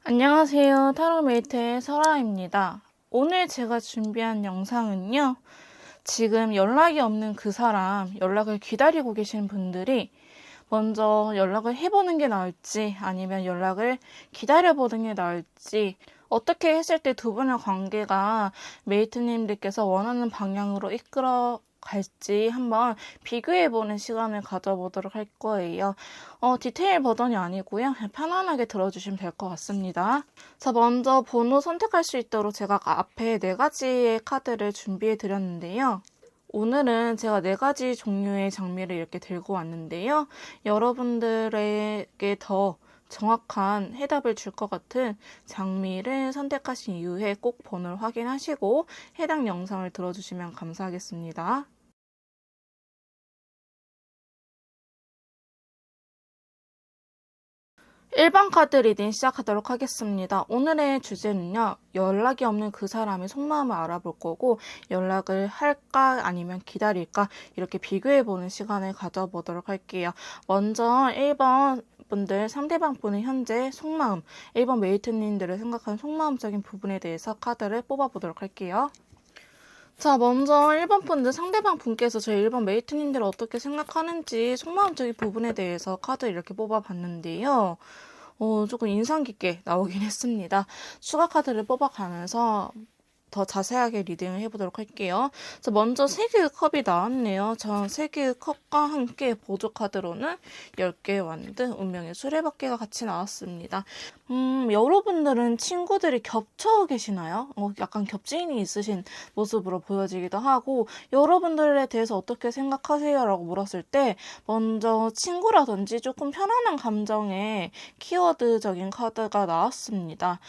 안녕하세요. 타로메이트의 설아입니다. 오늘 제가 준비한 영상은요. 지금 연락이 없는 그 사람, 연락을 기다리고 계신 분들이 먼저 연락을 해보는 게 나을지 아니면 연락을 기다려보는 게 나을지 어떻게 했을 때 두 분의 관계가 메이트님들께서 원하는 방향으로 이끌어 갈지 한번 비교해보는 시간을 가져보도록 할 거예요. 디테일 버전이 아니고요. 그냥 편안하게 들어주시면 될 것 같습니다. 자, 먼저 번호 선택할 수 있도록 제가 앞에 4가지의 카드를 준비해 드렸는데요. 오늘은 제가 4가지 종류의 장미를 이렇게 들고 왔는데요. 여러분들에게 더 정확한 해답을 줄 것 같은 장미를 선택하신 이후에 꼭 번호를 확인하시고 해당 영상을 들어주시면 감사하겠습니다. 1번 카드 리딩 시작하도록 하겠습니다. 오늘의 주제는요. 연락이 없는 그 사람의 속마음을 알아볼 거고 연락을 할까 아니면 기다릴까 이렇게 비교해보는 시간을 가져보도록 할게요. 먼저 1번 분들 상대방 분의 현재 속마음 1번 메이트님들을 생각하는 속마음적인 부분에 대해서 카드를 뽑아보도록 할게요. 자, 먼저 1번 분들 상대방 분께서 저희 1번 메이트님들을 어떻게 생각하는지 속마음적인 부분에 대해서 카드 이렇게 뽑아봤는데요. 조금 인상 깊게 나오긴 했습니다. 추가 카드를 뽑아가면서 더 자세하게 리딩을 해보도록 할게요. 자, 먼저 3개의 컵이 나왔네요. 전 3개의 컵과 함께 보조 카드로는 10개의 완드, 운명의 수레바퀴가 같이 나왔습니다. 여러분들은 친구들이 겹쳐 계시나요? 약간 겹지인이 있으신 모습으로 보여지기도 하고 여러분들에 대해서 어떻게 생각하세요? 라고 물었을 때 먼저 친구라든지 조금 편안한 감정의 키워드적인 카드가 나왔습니다.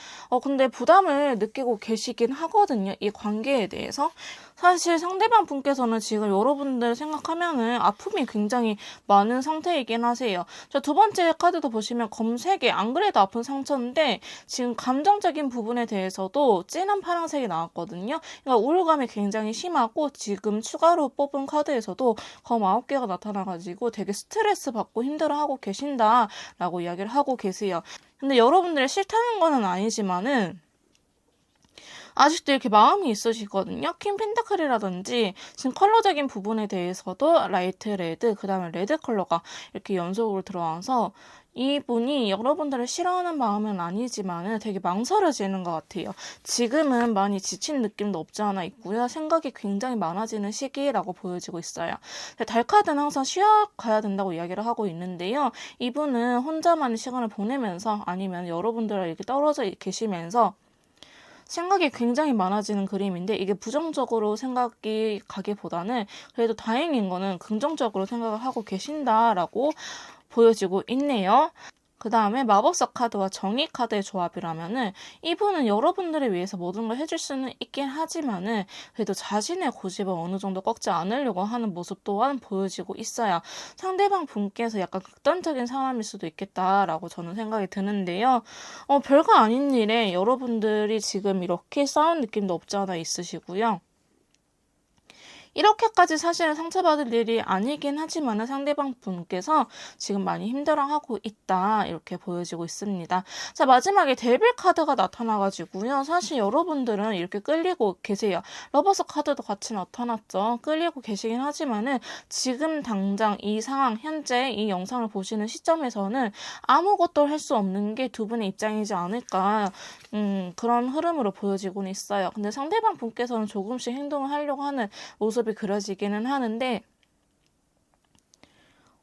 근데 부담을 느끼고 계시긴 하거든요. 이 관계에 대해서. 사실 상대방 분께서는 지금 여러분들 생각하면은 아픔이 굉장히 많은 상태이긴 하세요. 저 두 번째 카드도 보시면 검색에 안 그래도 아픈 상처인데 지금 감정적인 부분에 대해서도 진한 파란색이 나왔거든요. 그러니까 우울감이 굉장히 심하고 지금 추가로 뽑은 카드에서도 검 9개가 나타나가지고 되게 스트레스 받고 힘들어하고 계신다라고 이야기를 하고 계세요. 근데 여러분들이 싫다는 거는 아니지만은 아직도 이렇게 마음이 있으시거든요. 퀸 펜타클이라든지 지금 컬러적인 부분에 대해서도 라이트 레드, 그 다음에 레드 컬러가 이렇게 연속으로 들어와서 이분이 여러분들을 싫어하는 마음은 아니지만 되게 망설여지는 것 같아요. 지금은 많이 지친 느낌도 없지 않아 있고요. 생각이 굉장히 많아지는 시기라고 보여지고 있어요. 달카드는 항상 쉬어가야 된다고 이야기를 하고 있는데요. 이분은 혼자만의 시간을 보내면서 아니면 여러분들과 이렇게 떨어져 계시면서 생각이 굉장히 많아지는 그림인데 이게 부정적으로 생각이 가기보다는 그래도 다행인 거는 긍정적으로 생각을 하고 계신다라고 보여지고 있네요. 그 다음에 마법사 카드와 정의 카드의 조합이라면은 이분은 여러분들을 위해서 모든 걸 해줄 수는 있긴 하지만은 그래도 자신의 고집을 어느 정도 꺾지 않으려고 하는 모습 또한 보여지고 있어요. 상대방 분께서 약간 극단적인 사람일 수도 있겠다라고 저는 생각이 드는데요. 별거 아닌 일에 여러분들이 지금 이렇게 싸운 느낌도 없지 않아 있으시고요. 이렇게까지 사실은 상처받을 일이 아니긴 하지만 상대방 분께서 지금 많이 힘들어하고 있다 이렇게 보여지고 있습니다. 자, 마지막에 데빌 카드가 나타나가지고요. 사실 여러분들은 이렇게 끌리고 계세요. 러버스 카드도 같이 나타났죠. 끌리고 계시긴 하지만은 지금 당장 이 상황 현재 이 영상을 보시는 시점에서는 아무것도 할 수 없는 게 두 분의 입장이지 않을까 그런 흐름으로 보여지고는 있어요. 근데 상대방 분께서는 조금씩 행동을 하려고 하는 모습이 그려지기는 하는데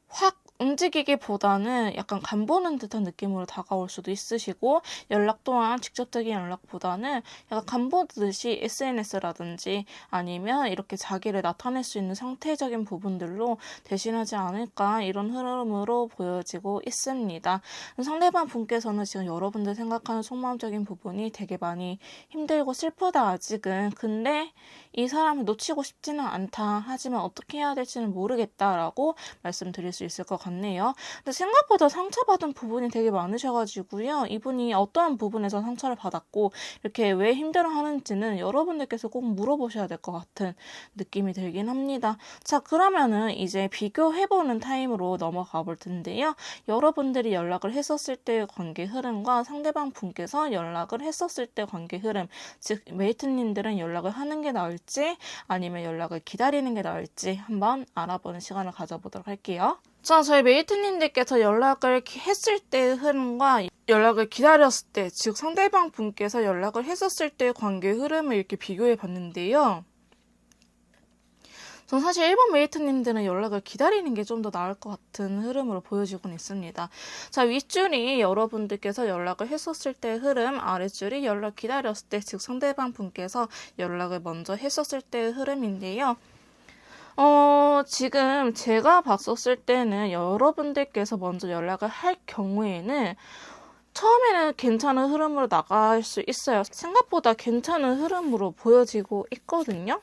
확 움직이기보다는 약간 간보는 듯한 느낌으로 다가올 수도 있으시고 연락 또한 직접적인 연락보다는 약간 간보듯이 SNS라든지 아니면 이렇게 자기를 나타낼 수 있는 상태적인 부분들로 대신하지 않을까 이런 흐름으로 보여지고 있습니다. 상대방 분께서는 지금 여러분들 생각하는 속마음적인 부분이 되게 많이 힘들고 슬프다 아직은. 근데 이 사람을 놓치고 싶지는 않다. 하지만 어떻게 해야 될지는 모르겠다라고 말씀드릴 수 있을 것 같아요. 같네요. 근데 생각보다 상처받은 부분이 되게 많으셔가지고요. 이분이 어떠한 부분에서 상처를 받았고 이렇게 왜 힘들어하는지는 여러분들께서 꼭 물어보셔야 될 것 같은 느낌이 들긴 합니다. 자, 그러면은 이제 비교해보는 타임으로 넘어가 볼 텐데요. 여러분들이 연락을 했었을 때의 관계 흐름과 상대방 분께서 연락을 했었을 때 관계 흐름, 즉 메이트님들은 연락을 하는 게 나을지 아니면 연락을 기다리는 게 나을지 한번 알아보는 시간을 가져보도록 할게요. 자, 저희 메이트님들께서 연락을 했을 때의 흐름과 연락을 기다렸을 때, 즉 상대방 분께서 연락을 했었을 때의 관계 흐름을 이렇게 비교해 봤는데요. 전 사실 일본 메이트님들은 연락을 기다리는 게 좀 더 나을 것 같은 흐름으로 보여지곤 있습니다. 자, 윗줄이 여러분들께서 연락을 했었을 때의 흐름, 아랫줄이 연락 기다렸을 때, 즉 상대방 분께서 연락을 먼저 했었을 때의 흐름인데요. 지금 제가 봤었을 때는 여러분들께서 먼저 연락을 할 경우에는 처음에는 괜찮은 흐름으로 나갈 수 있어요. 생각보다 괜찮은 흐름으로 보여지고 있거든요.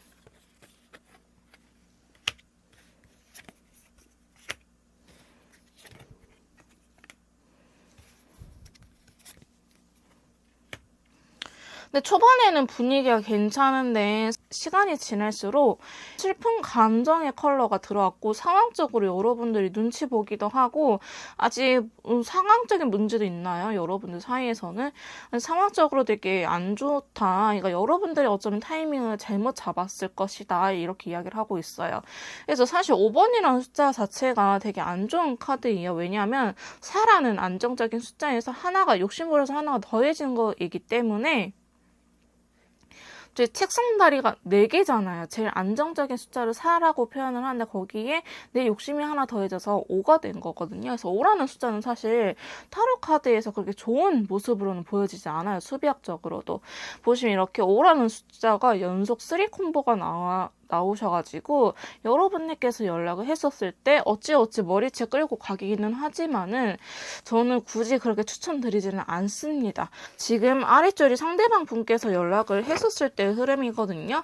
근데 초반에는 분위기가 괜찮은데 시간이 지날수록 슬픈 감정의 컬러가 들어왔고 상황적으로 여러분들이 눈치 보기도 하고 아직 상황적인 문제도 있나요? 여러분들 사이에서는 상황적으로 되게 안 좋다. 그러니까 여러분들이 어쩌면 타이밍을 잘못 잡았을 것이다. 이렇게 이야기를 하고 있어요. 그래서 사실 5번이라는 숫자 자체가 되게 안 좋은 카드예요. 왜냐하면 4라는 안정적인 숫자에서 하나가 욕심부려서 하나가 더해진 거이기 때문에 제 책상 다리가 4개잖아요. 제일 안정적인 숫자를 4라고 표현을 하는데 거기에 내 욕심이 하나 더해져서 5가 된 거거든요. 그래서 5라는 숫자는 사실 타로 카드에서 그렇게 좋은 모습으로는 보여지지 않아요. 수비학적으로도. 보시면 이렇게 5라는 숫자가 연속 3 콤보가 나오셔가지고 여러분들께서 연락을 했었을 때 어찌어찌 머리채 끌고 가기는 하지만은 저는 굳이 그렇게 추천드리지는 않습니다. 지금 아래줄이 상대방 분께서 연락을 했었을 때의 흐름이거든요.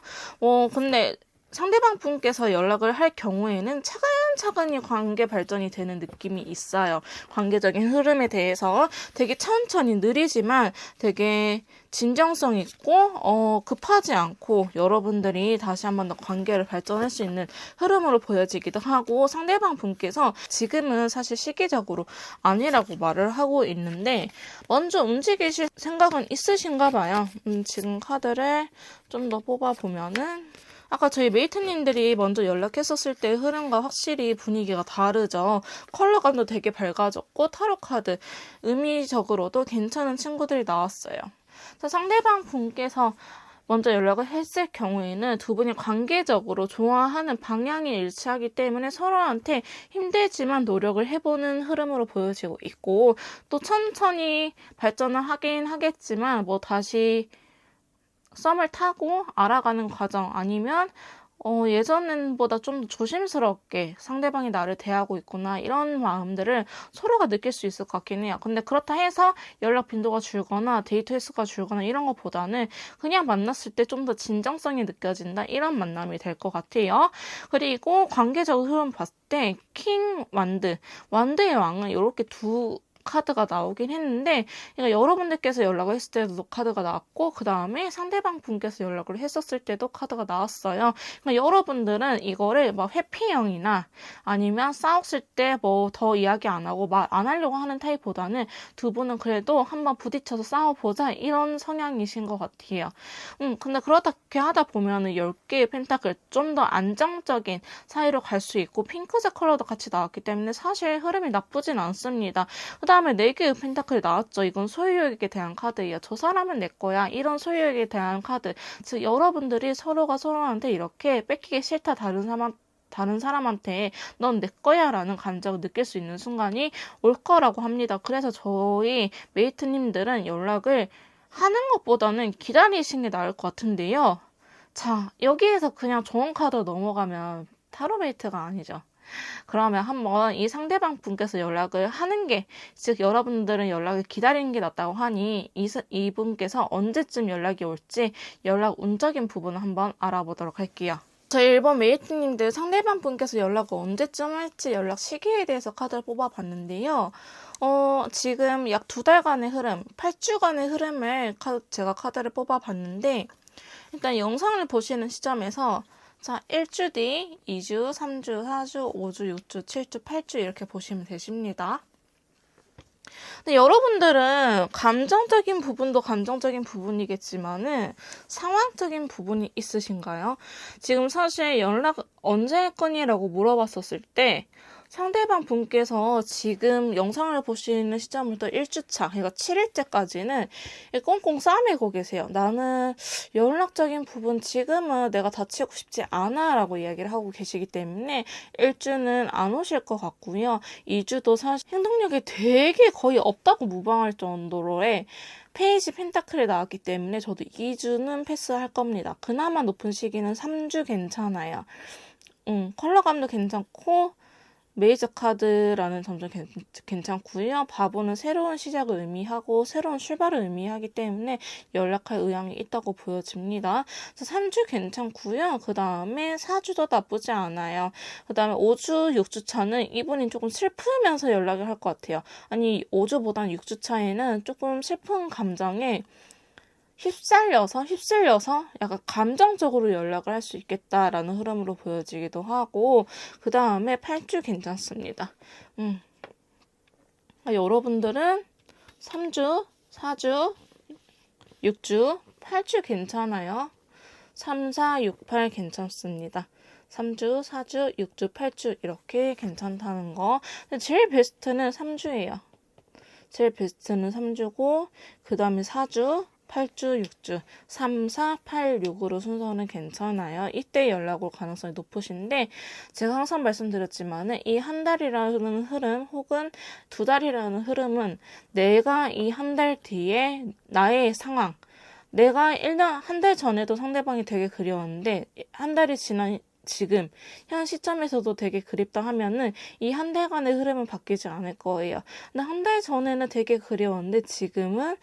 근데 상대방 분께서 연락을 할 경우에는 차근차근히 관계 발전이 되는 느낌이 있어요. 관계적인 흐름에 대해서 되게 천천히 느리지만 되게 진정성 있고 급하지 않고 여러분들이 다시 한번 더 관계를 발전할 수 있는 흐름으로 보여지기도 하고 상대방 분께서 지금은 사실 시기적으로 아니라고 말을 하고 있는데 먼저 움직이실 생각은 있으신가 봐요. 지금 카드를 좀 더 뽑아보면은 아까 저희 메이트님들이 먼저 연락했었을 때의 흐름과 확실히 분위기가 다르죠. 컬러감도 되게 밝아졌고 타로 카드 의미적으로도 괜찮은 친구들이 나왔어요. 자, 상대방 분께서 먼저 연락을 했을 경우에는 두 분이 관계적으로 좋아하는 방향이 일치하기 때문에 서로한테 힘들지만 노력을 해보는 흐름으로 보여지고 있고 또 천천히 발전을 하긴 하겠지만 다시 썸을 타고 알아가는 과정 아니면 예전보다 좀 더 조심스럽게 상대방이 나를 대하고 있구나 이런 마음들을 서로가 느낄 수 있을 것 같긴 해요. 근데 그렇다 해서 연락 빈도가 줄거나 데이트 횟수가 줄거나 이런 것보다는 그냥 만났을 때 좀 더 진정성이 느껴진다 이런 만남이 될 것 같아요. 그리고 관계적 흐름 봤을 때 킹 완드의 왕은 이렇게 두 카드가 나오긴 했는데 그러니까 여러분들께서 연락을 했을 때도 카드가 나왔고 그 다음에 상대방 분께서 연락을 했었을 때도 카드가 나왔어요. 그러니까 여러분들은 이거를 회피형이나 아니면 싸웠을 때 더 이야기 안 하고 말 안 하려고 하는 타입보다는 두 분은 그래도 한번 부딪혀서 싸워보자 이런 성향이신 것 같아요. 근데 그렇게 하다 보면은 10개의 펜타클 좀 더 안정적인 사이로 갈 수 있고 핑크색 컬러도 같이 나왔기 때문에 사실 흐름이 나쁘진 않습니다. 그 다음에 4개의 펜타클이 나왔죠. 이건 소유욕에 대한 카드예요. 저 사람은 내 거야. 이런 소유욕에 대한 카드. 즉 여러분들이 서로가 서로한테 이렇게 뺏기기 싫다 다른 사람한테 넌 내 거야 라는 감정을 느낄 수 있는 순간이 올 거라고 합니다. 그래서 저희 메이트님들은 연락을 하는 것보다는 기다리시는 게 나을 것 같은데요. 자, 여기에서 그냥 좋은 카드로 넘어가면 타로 메이트가 아니죠. 그러면 한번 이 상대방 분께서 연락을 하는 게, 즉 여러분들은 연락을 기다리는 게 낫다고 하니 이분께서 언제쯤 연락이 올지 연락 운적인 부분을 한번 알아보도록 할게요. 저희 일본 메이트님들 상대방 분께서 연락을 언제쯤 할지 연락 시기에 대해서 카드를 뽑아봤는데요. 지금 약 2달간의 흐름, 8주간의 흐름을 제가 카드를 뽑아봤는데, 일단 영상을 보시는 시점에서 자, 1주 뒤, 2주, 3주, 4주, 5주, 6주, 7주, 8주 이렇게 보시면 되십니다. 근데 여러분들은 감정적인 부분도 감정적인 부분이겠지만은 상황적인 부분이 있으신가요? 지금 사실 연락 언제 할 거니라고 물어봤었을 때 상대방 분께서 지금 영상을 보시는 시점부터 1주차, 그러니까 7일째까지는 꽁꽁 싸매고 계세요. 나는 연락적인 부분 지금은 내가 다치고 싶지 않아 라고 이야기를 하고 계시기 때문에 1주는 안 오실 것 같고요. 2주도 사실 행동력이 되게 거의 없다고 무방할 정도로의 페이지 펜타클이 나왔기 때문에 저도 2주는 패스할 겁니다. 그나마 높은 시기는 3주 괜찮아요. 컬러감도 괜찮고 메이저 카드라는 점도 괜찮고요. 바보는 새로운 시작을 의미하고 새로운 출발을 의미하기 때문에 연락할 의향이 있다고 보여집니다. 3주 괜찮고요. 그 다음에 4주도 나쁘지 않아요. 그 다음에 5주, 6주 차는 이분이 조금 슬프면서 연락을 할 것 같아요. 아니 5주보단 6주 차에는 조금 슬픈 감정에 휩쓸려서 약간 감정적으로 연락을 할 수 있겠다라는 흐름으로 보여지기도 하고, 그 다음에 8주 괜찮습니다. 여러분들은 3주, 4주, 6주, 8주 괜찮아요. 3, 4, 6, 8 괜찮습니다. 3주, 4주, 6주, 8주 이렇게 괜찮다는 거. 근데 제일 베스트는 3주예요. 제일 베스트는 3주고 그 다음에 4주, 8주, 6주, 3, 4, 8, 6으로 순서는 괜찮아요. 이때 연락 올 가능성이 높으신데 제가 항상 말씀드렸지만 이 한 달이라는 흐름 혹은 2달이라는 흐름은 내가 이 한 달 뒤에 나의 상황, 내가 일단 한 달 전에도 상대방이 되게 그리웠는데 한 달이 지난 지금 현 시점에서도 되게 그립다 하면은 이 한 달간의 흐름은 바뀌지 않을 거예요. 근데 한 달 전에는 되게 그리웠는데 지금은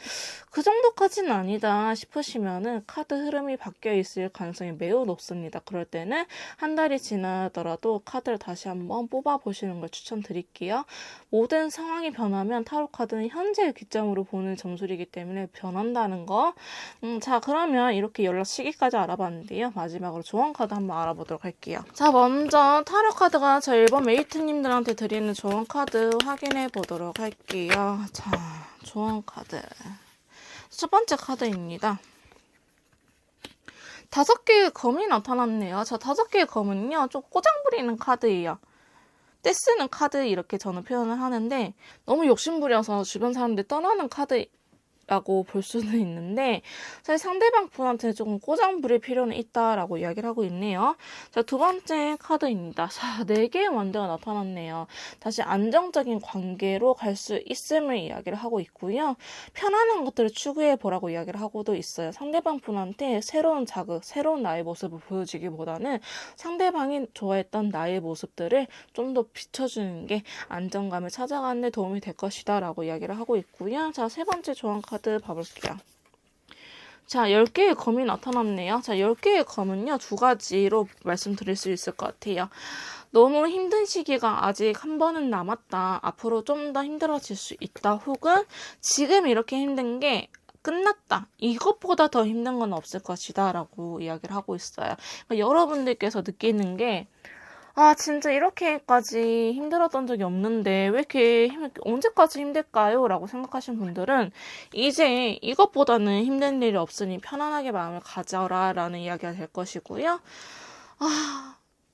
그 정도까지는 아니다 싶으시면은 카드 흐름이 바뀌어 있을 가능성이 매우 높습니다. 그럴 때는 한 달이 지나더라도 카드를 다시 한번 뽑아 보시는 걸 추천드릴게요. 모든 상황이 변하면 타로 카드는 현재 기점으로 보는 점술이기 때문에 변한다는 거. 자, 그러면 이렇게 연락 시기까지 알아봤는데요. 마지막으로 조언 카드 한번 알아보도록 할게요. 자, 먼저 타로 카드가 저 일본 메이트님들한테 드리는 조언 카드 확인해 보도록 할게요. 자, 조언 카드. 첫 번째 카드입니다. 5개의 검이 나타났네요. 자, 5개의 검은요, 좀 꼬장 부리는 카드예요. 떼쓰는 카드 이렇게 저는 표현을 하는데 너무 욕심부려서 주변 사람들 떠나는 카드 라고 볼 수는 있는데 사실 상대방 분한테 조금 꼬장 부릴 필요는 있다라고 이야기를 하고 있네요. 자, 두 번째 카드입니다. 자, 4개의 원대가 나타났네요. 다시 안정적인 관계로 갈 수 있음을 이야기를 하고 있고요. 편안한 것들을 추구해 보라고 이야기를 하고도 있어요. 상대방 분한테 새로운 자극, 새로운 나의 모습을 보여주기보다는 상대방이 좋아했던 나의 모습들을 좀 더 비춰주는 게 안정감을 찾아가는 데 도움이 될 것이다 라고 이야기를 하고 있고요. 자, 세 번째 조언 카드 봐볼게요. 자, 10개의 검이 나타났네요. 자, 10개의 검은요, 2가지로 말씀드릴 수 있을 것 같아요. 너무 힘든 시기가 아직 한 번은 남았다. 앞으로 좀 더 힘들어질 수 있다. 혹은 지금 이렇게 힘든 게 끝났다. 이것보다 더 힘든 건 없을 것이다. 라고 이야기를 하고 있어요. 그러니까 여러분들께서 느끼는 게 진짜 이렇게까지 힘들었던 적이 없는데 왜 이렇게 언제까지 힘들까요? 라고 생각하신 분들은 이제 이것보다는 힘든 일이 없으니 편안하게 마음을 가져라 라는 이야기가 될 것이고요.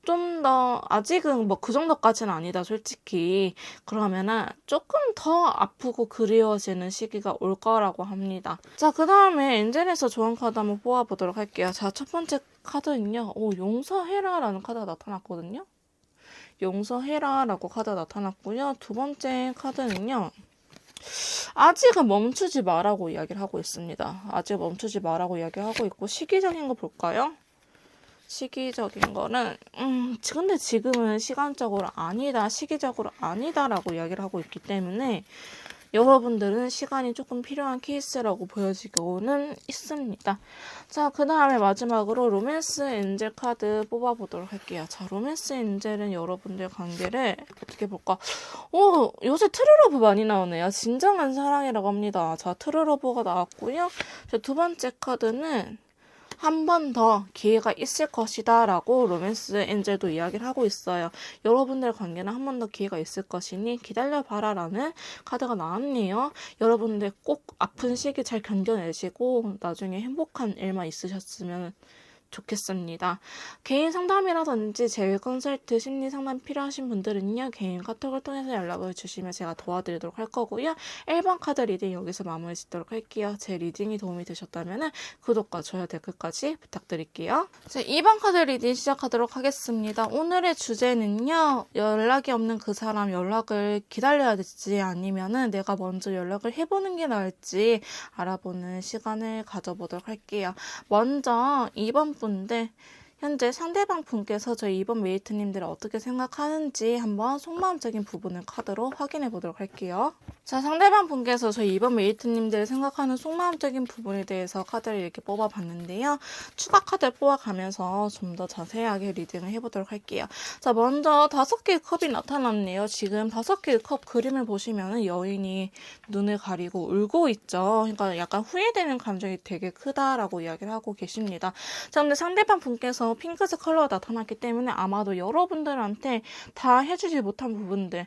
좀 더 아직은 뭐 그 정도까지는 아니다 솔직히. 그러면은 조금 더 아프고 그리워지는 시기가 올 거라고 합니다. 자, 그 다음에 엔젤에서 조언 카드 한번 뽑아보도록 할게요. 자, 첫 번째 카드는요, 용서해라 라는 카드가 나타났거든요. 용서해라 라고 카드가 나타났고요. 두 번째 카드는요, 아직은 멈추지 마라고 이야기를 하고 있습니다. 아직 멈추지 마라고 이야기를 하고 있고, 시기적인 거 볼까요? 시기적인 거는 근데 지금은 시간적으로 아니다, 시기적으로 아니다라고 이야기를 하고 있기 때문에 여러분들은 시간이 조금 필요한 케이스라고 보여지고는 있습니다. 자, 그 다음에 마지막으로 로맨스 엔젤 카드 뽑아보도록 할게요. 자, 로맨스 엔젤은 여러분들 관계를 어떻게 볼까? 요새 트루러브 많이 나오네요. 진정한 사랑이라고 합니다. 자, 트루러브가 나왔고요. 자, 두 번째 카드는 한 번 더 기회가 있을 것이다 라고 로맨스 엔젤도 이야기를 하고 있어요. 여러분들 관계는 한 번 더 기회가 있을 것이니 기다려봐라 라는 카드가 나왔네요. 여러분들 꼭 아픈 시기 잘 견뎌내시고 나중에 행복한 일만 있으셨으면 좋겠습니다. 개인 상담이라든지 재회 컨설트, 심리 상담 필요하신 분들은요. 개인 카톡을 통해서 연락을 주시면 제가 도와드리도록 할 거고요. 1번 카드 리딩 여기서 마무리 짓도록 할게요. 제 리딩이 도움이 되셨다면 구독과 좋아요, 댓글까지 부탁드릴게요. 자, 2번 카드 리딩 시작하도록 하겠습니다. 오늘의 주제는요. 연락이 없는 그 사람 연락을 기다려야 될지 아니면은 내가 먼저 연락을 해보는 게 나을지 알아보는 시간을 가져보도록 할게요. 먼저 2번 분들 현재 상대방 분께서 저희 이번 메이트님들을 어떻게 생각하는지 한번 속마음적인 부분을 카드로 확인해 보도록 할게요. 자, 상대방 분께서 저희 이번 메이트님들을 생각하는 속마음적인 부분에 대해서 카드를 이렇게 뽑아봤는데요. 추가 카드를 뽑아가면서 좀 더 자세하게 리딩을 해보도록 할게요. 자, 먼저 5개의 컵이 나타났네요. 지금 5개의 컵 그림을 보시면 여인이 눈을 가리고 울고 있죠. 그러니까 약간 후회되는 감정이 되게 크다라고 이야기를 하고 계십니다. 자, 근데 상대방 분께서 핑크색 컬러가 나타났기 때문에 아마도 여러분들한테 다 해주지 못한 부분들,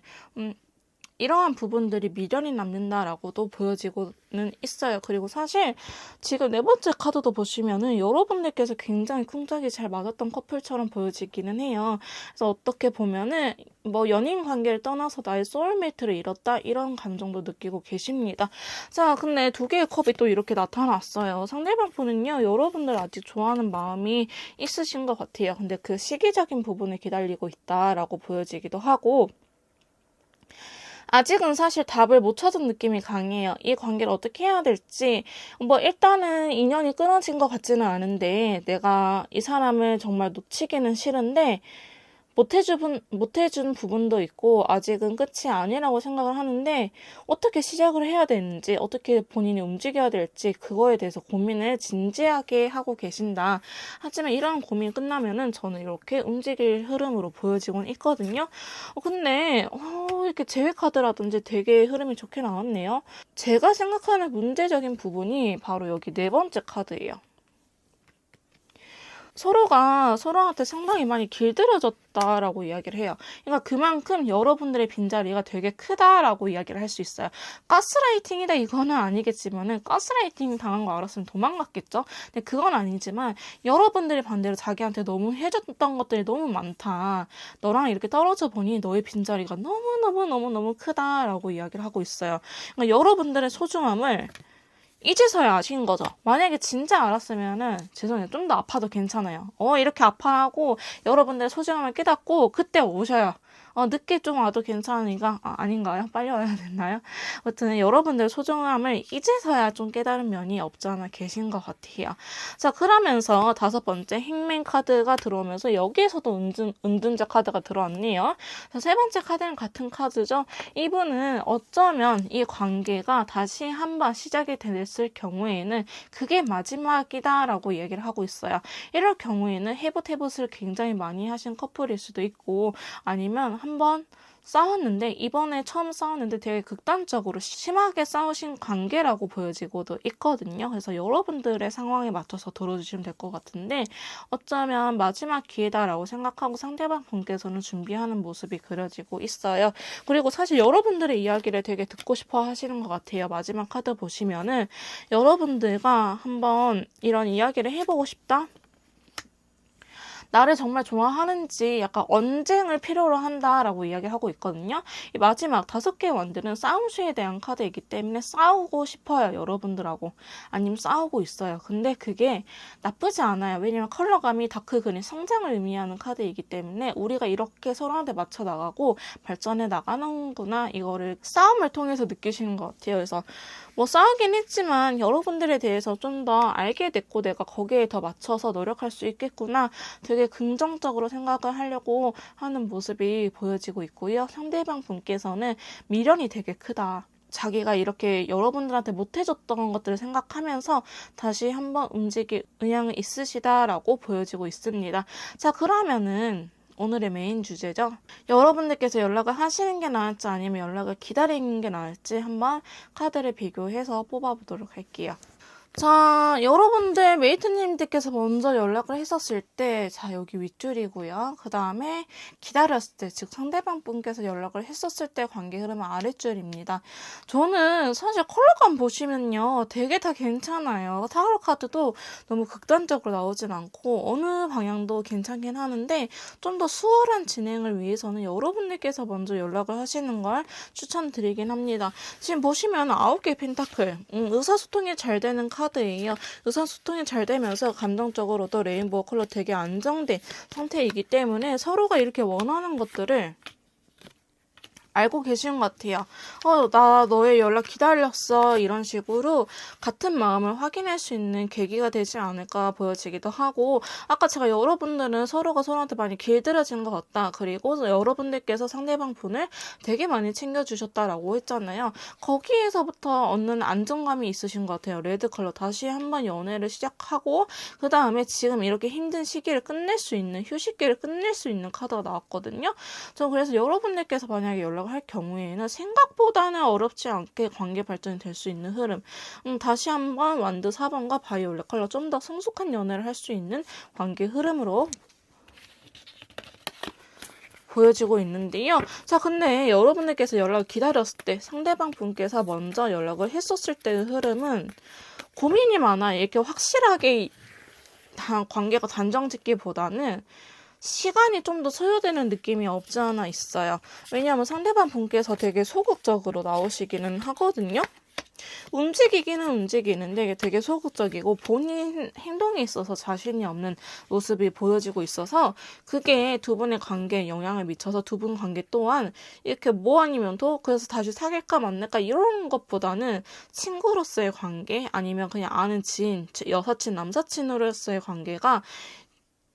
이러한 부분들이 미련이 남는다라고도 보여지고는 있어요. 그리고 사실 지금 네 번째 카드도 보시면은 여러분들께서 굉장히 쿵짝이 잘 맞았던 커플처럼 보여지기는 해요. 그래서 어떻게 보면은 뭐 연인 관계를 떠나서 나의 소울메이트를 잃었다 이런 감정도 느끼고 계십니다. 자, 근데 2개의 컵이 또 이렇게 나타났어요. 상대방 분은요, 여러분들 아직 좋아하는 마음이 있으신 것 같아요. 근데 그 시기적인 부분을 기다리고 있다라고 보여지기도 하고, 아직은 사실 답을 못 찾은 느낌이 강해요. 이 관계를 어떻게 해야 될지, 일단은 인연이 끊어진 것 같지는 않은데, 내가 이 사람을 정말 놓치기는 싫은데, 못해준 부분도 있고 아직은 끝이 아니라고 생각을 하는데 어떻게 시작을 해야 되는지 어떻게 본인이 움직여야 될지 그거에 대해서 고민을 진지하게 하고 계신다. 하지만 이런 고민이 끝나면은 저는 이렇게 움직일 흐름으로 보여지곤 있거든요. 근데 이렇게 제외 카드라든지 되게 흐름이 좋게 나왔네요. 제가 생각하는 문제적인 부분이 바로 여기 네 번째 카드예요. 서로가 서로한테 상당히 많이 길들여졌다라고 이야기를 해요. 그러니까 그만큼 여러분들의 빈자리가 되게 크다라고 이야기를 할 수 있어요. 가스라이팅이다 이거는 아니겠지만은 가스라이팅 당한 거 알았으면 도망갔겠죠. 근데 그건 아니지만 여러분들이 반대로 자기한테 너무 해줬던 것들이 너무 많다. 너랑 이렇게 떨어져 보니 너의 빈자리가 너무너무 크다라고 이야기를 하고 있어요. 그러니까 여러분들의 소중함을 이제서야 아신 거죠. 만약에 진짜 알았으면은 죄송해요. 좀 더 아파도 괜찮아요. 이렇게 아파하고 여러분들의 소중함을 깨닫고 그때 오셔요. 늦게 좀 와도 괜찮으니까 아닌가요? 빨리 와야 됐나요? 아무튼 여러분들 소중함을 이제서야 좀 깨달은 면이 없지 않아 계신 것 같아요. 자, 그러면서 5번째 행맨 카드가 들어오면서 여기에서도 은둔자 카드가 들어왔네요. 자, 3번째 카드는 같은 카드죠. 이분은 어쩌면 이 관계가 다시 한번 시작이 됐을 경우에는 그게 마지막이다라고 얘기를 하고 있어요. 이럴 경우에는 해봇을 굉장히 많이 하신 커플일 수도 있고 아니면 한번 싸웠는데 이번에 처음 싸웠는데 되게 극단적으로 심하게 싸우신 관계라고 보여지고도 있거든요. 그래서 여러분들의 상황에 맞춰서 들어주시면 될 것 같은데 어쩌면 마지막 기회다라고 생각하고 상대방 분께서는 준비하는 모습이 그려지고 있어요. 그리고 사실 여러분들의 이야기를 되게 듣고 싶어 하시는 것 같아요. 마지막 카드 보시면은 여러분들과 한번 이런 이야기를 해보고 싶다? 나를 정말 좋아하는지 약간 언쟁을 필요로 한다라고 이야기를 하고 있거든요. 이 마지막 5개의 원들은 싸움수에 대한 카드이기 때문에 싸우고 싶어요. 여러분들하고. 아니면 싸우고 있어요. 근데 그게 나쁘지 않아요. 왜냐면 컬러감이 다크 그린 성장을 의미하는 카드이기 때문에 우리가 이렇게 서로한테 맞춰 나가고 발전해 나가는구나. 이거를 싸움을 통해서 느끼시는 것 같아요. 그래서 싸우긴 했지만 여러분들에 대해서 좀 더 알게 됐고 내가 거기에 더 맞춰서 노력할 수 있겠구나. 되게 긍정적으로 생각을 하려고 하는 모습이 보여지고 있고요. 상대방 분께서는 미련이 되게 크다. 자기가 이렇게 여러분들한테 못해줬던 것들을 생각하면서 다시 한번 움직일 의향이 있으시다라고 보여지고 있습니다. 자, 그러면은 오늘의 메인 주제죠. 여러분들께서 연락을 하시는 게 나을지 아니면 연락을 기다리는 게 나을지 한번 카드를 비교해서 뽑아보도록 할게요. 자, 여러분들 메이트님들께서 먼저 연락을 했었을 때, 자, 여기 윗줄이고요. 그 다음에 기다렸을 때, 즉 상대방 분께서 연락을 했었을 때 관계 흐름은 아랫줄입니다. 저는 사실 컬러감 보시면요, 되게 다 괜찮아요. 타로 카드도 너무 극단적으로 나오진 않고 어느 방향도 괜찮긴 하는데 좀 더 수월한 진행을 위해서는 여러분들께서 먼저 연락을 하시는 걸 추천드리긴 합니다. 지금 보시면 9개 펜타클, 의사소통이 잘 되는 카드예요. 의사소통이 잘 되면서 감정적으로도 레인보우 컬러 되게 안정된 상태이기 때문에 서로가 이렇게 원하는 것들을 알고 계신 것 같아요. 나 너의 연락 기다렸어. 이런 식으로 같은 마음을 확인할 수 있는 계기가 되지 않을까 보여지기도 하고, 아까 제가 여러분들은 서로가 서로한테 많이 길들여진 것 같다. 그리고 여러분들께서 상대방 분을 되게 많이 챙겨주셨다라고 했잖아요. 거기에서부터 얻는 안정감이 있으신 것 같아요. 레드 컬러 다시 한번 연애를 시작하고 그 다음에 지금 이렇게 힘든 시기를 끝낼 수 있는, 휴식기를 끝낼 수 있는 카드가 나왔거든요. 저 그래서 여러분들께서 만약에 연락을 할 경우에는 생각보다는 어렵지 않게 관계 발전이 될 수 있는 흐름. 다시 한번 완드 4번과 바이올렛 컬러 좀 더 성숙한 연애를 할 수 있는 관계 흐름으로 보여지고 있는데요. 자, 근데 여러분들께서 연락을 기다렸을 때 상대방 분께서 먼저 연락을 했었을 때의 흐름은 고민이 많아. 이렇게 확실하게 관계가 단정짓기보다는 시간이 좀 더 소요되는 느낌이 없지 않아 있어요. 왜냐하면 상대방 분께서 되게 소극적으로 나오시기는 하거든요. 움직이기는 움직이는데 되게 소극적이고 본인 행동에 있어서 자신이 없는 모습이 보여지고 있어서 그게 두 분의 관계에 영향을 미쳐서 두 분 관계 또한 이렇게 뭐 아니면 또 그래서 다시 사귈까 말까 이런 것보다는 친구로서의 관계 아니면 그냥 아는 지인, 여사친, 남사친으로서의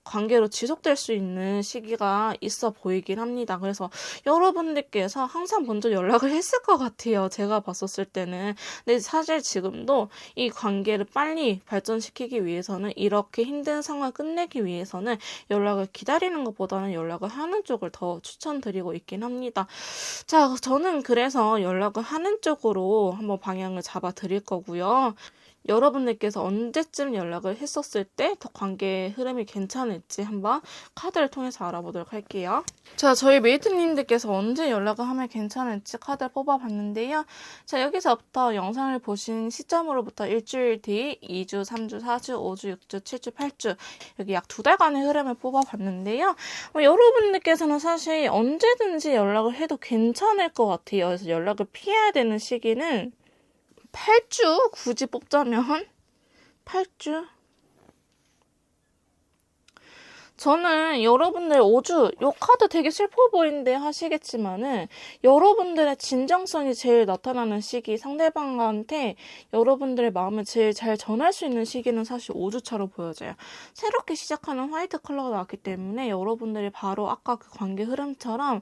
관계로 지속될 수 있는 시기가 있어 보이긴 합니다. 그래서 여러분들께서 항상 먼저 연락을 했을 것 같아요. 제가 봤었을 때는. 근데 사실 지금도 이 관계를 빨리 발전시키기 위해서는 이렇게 힘든 상황을 끝내기 위해서는 연락을 기다리는 것보다는 연락을 하는 쪽을 더 추천드리고 있긴 합니다. 자, 저는 그래서 연락을 하는 쪽으로 한번 방향을 잡아 드릴 거고요. 여러분들께서 언제쯤 연락을 했었을 때 더 관계의 흐름이 괜찮을지 한번 카드를 통해서 알아보도록 할게요. 자, 저희 메이트님들께서 언제 연락을 하면 괜찮을지 카드를 뽑아봤는데요. 자, 여기서부터 영상을 보신 시점으로부터 일주일 뒤 2주, 3주, 4주, 5주, 6주, 7주, 8주 여기 약 2달간의 흐름을 뽑아봤는데요. 여러분들께서는 사실 언제든지 연락을 해도 괜찮을 것 같아요. 그래서 연락을 피해야 되는 시기는 8주? 굳이 뽑자면 8주? 저는 여러분들 5주, 요 카드 되게 슬퍼 보이는데 하시겠지만은 여러분들의 진정성이 제일 나타나는 시기, 상대방한테 여러분들의 마음을 제일 잘 전할 수 있는 시기는 사실 5주차로 보여져요. 새롭게 시작하는 화이트 컬러가 나왔기 때문에 여러분들이 바로 아까 그 관계 흐름처럼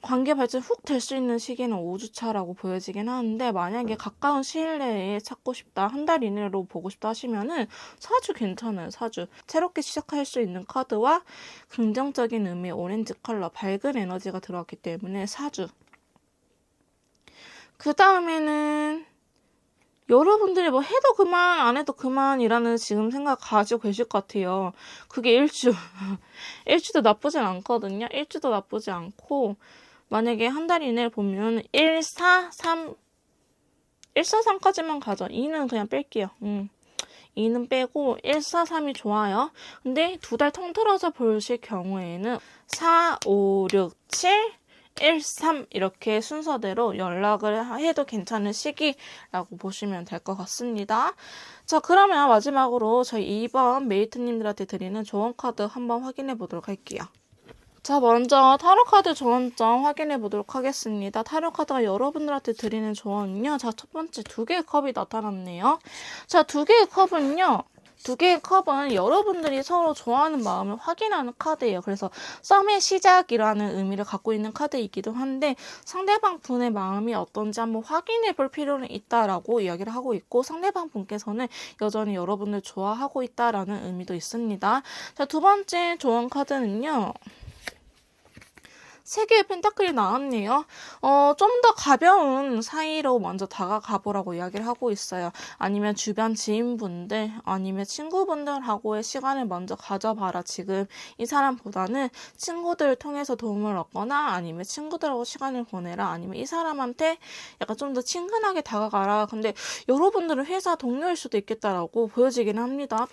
관계 발전 훅 될 수 있는 시기는 5주차라고 보여지긴 하는데 만약에 가까운 시일 내에 찾고 싶다, 한 달 이내로 보고 싶다 하시면은 4주 괜찮아요. 4주. 새롭게 시작할 수 있는 카드와 긍정적인 의미의 오렌지 컬러, 밝은 에너지가 들어왔기 때문에 4주. 그 다음에는 여러분들이 뭐 해도 그만 안 해도 그만이라는 지금 생각 가지고 계실 것 같아요. 그게 1주. 1주도 나쁘진 않거든요. 1주도 나쁘지 않고 만약에 한 달 이내를 보면 1, 4, 3 1, 4, 3까지만 가죠. 2는 그냥 뺄게요. 2는 빼고 1, 4, 3이 좋아요. 근데 2달 통틀어서 보실 경우에는 4, 5, 6, 7 1, 3 이렇게 순서대로 연락을 해도 괜찮은 시기라고 보시면 될 것 같습니다. 자, 그러면 마지막으로 저희 2번 메이트님들한테 드리는 조언 카드 한번 확인해 보도록 할게요. 자, 먼저 타로카드 조언점 확인해 보도록 하겠습니다. 타로카드가 여러분들한테 드리는 조언은요. 자, 첫 번째 2개의 컵이 나타났네요. 자, 2개의 컵은요. 두 개의 컵은 여러분들이 서로 좋아하는 마음을 확인하는 카드예요. 그래서 썸의 시작이라는 의미를 갖고 있는 카드이기도 한데 상대방 분의 마음이 어떤지 한번 확인해 볼 필요는 있다라고 이야기를 하고 있고 상대방 분께서는 여전히 여러분을 좋아하고 있다라는 의미도 있습니다. 자, 두 번째 조언 카드는요. 세 개의 펜타클이 나왔네요. 좀 더 가벼운 사이로 먼저 다가가 보라고 이야기를 하고 있어요. 아니면 주변 지인분들, 아니면 친구분들하고의 시간을 먼저 가져봐라. 지금 이 사람보다는 친구들을 통해서 도움을 얻거나 아니면 친구들하고 시간을 보내라. 아니면 이 사람한테 약간 좀 더 친근하게 다가가라. 근데 여러분들은 회사 동료일 수도 있겠다라고 보여지긴 합니다.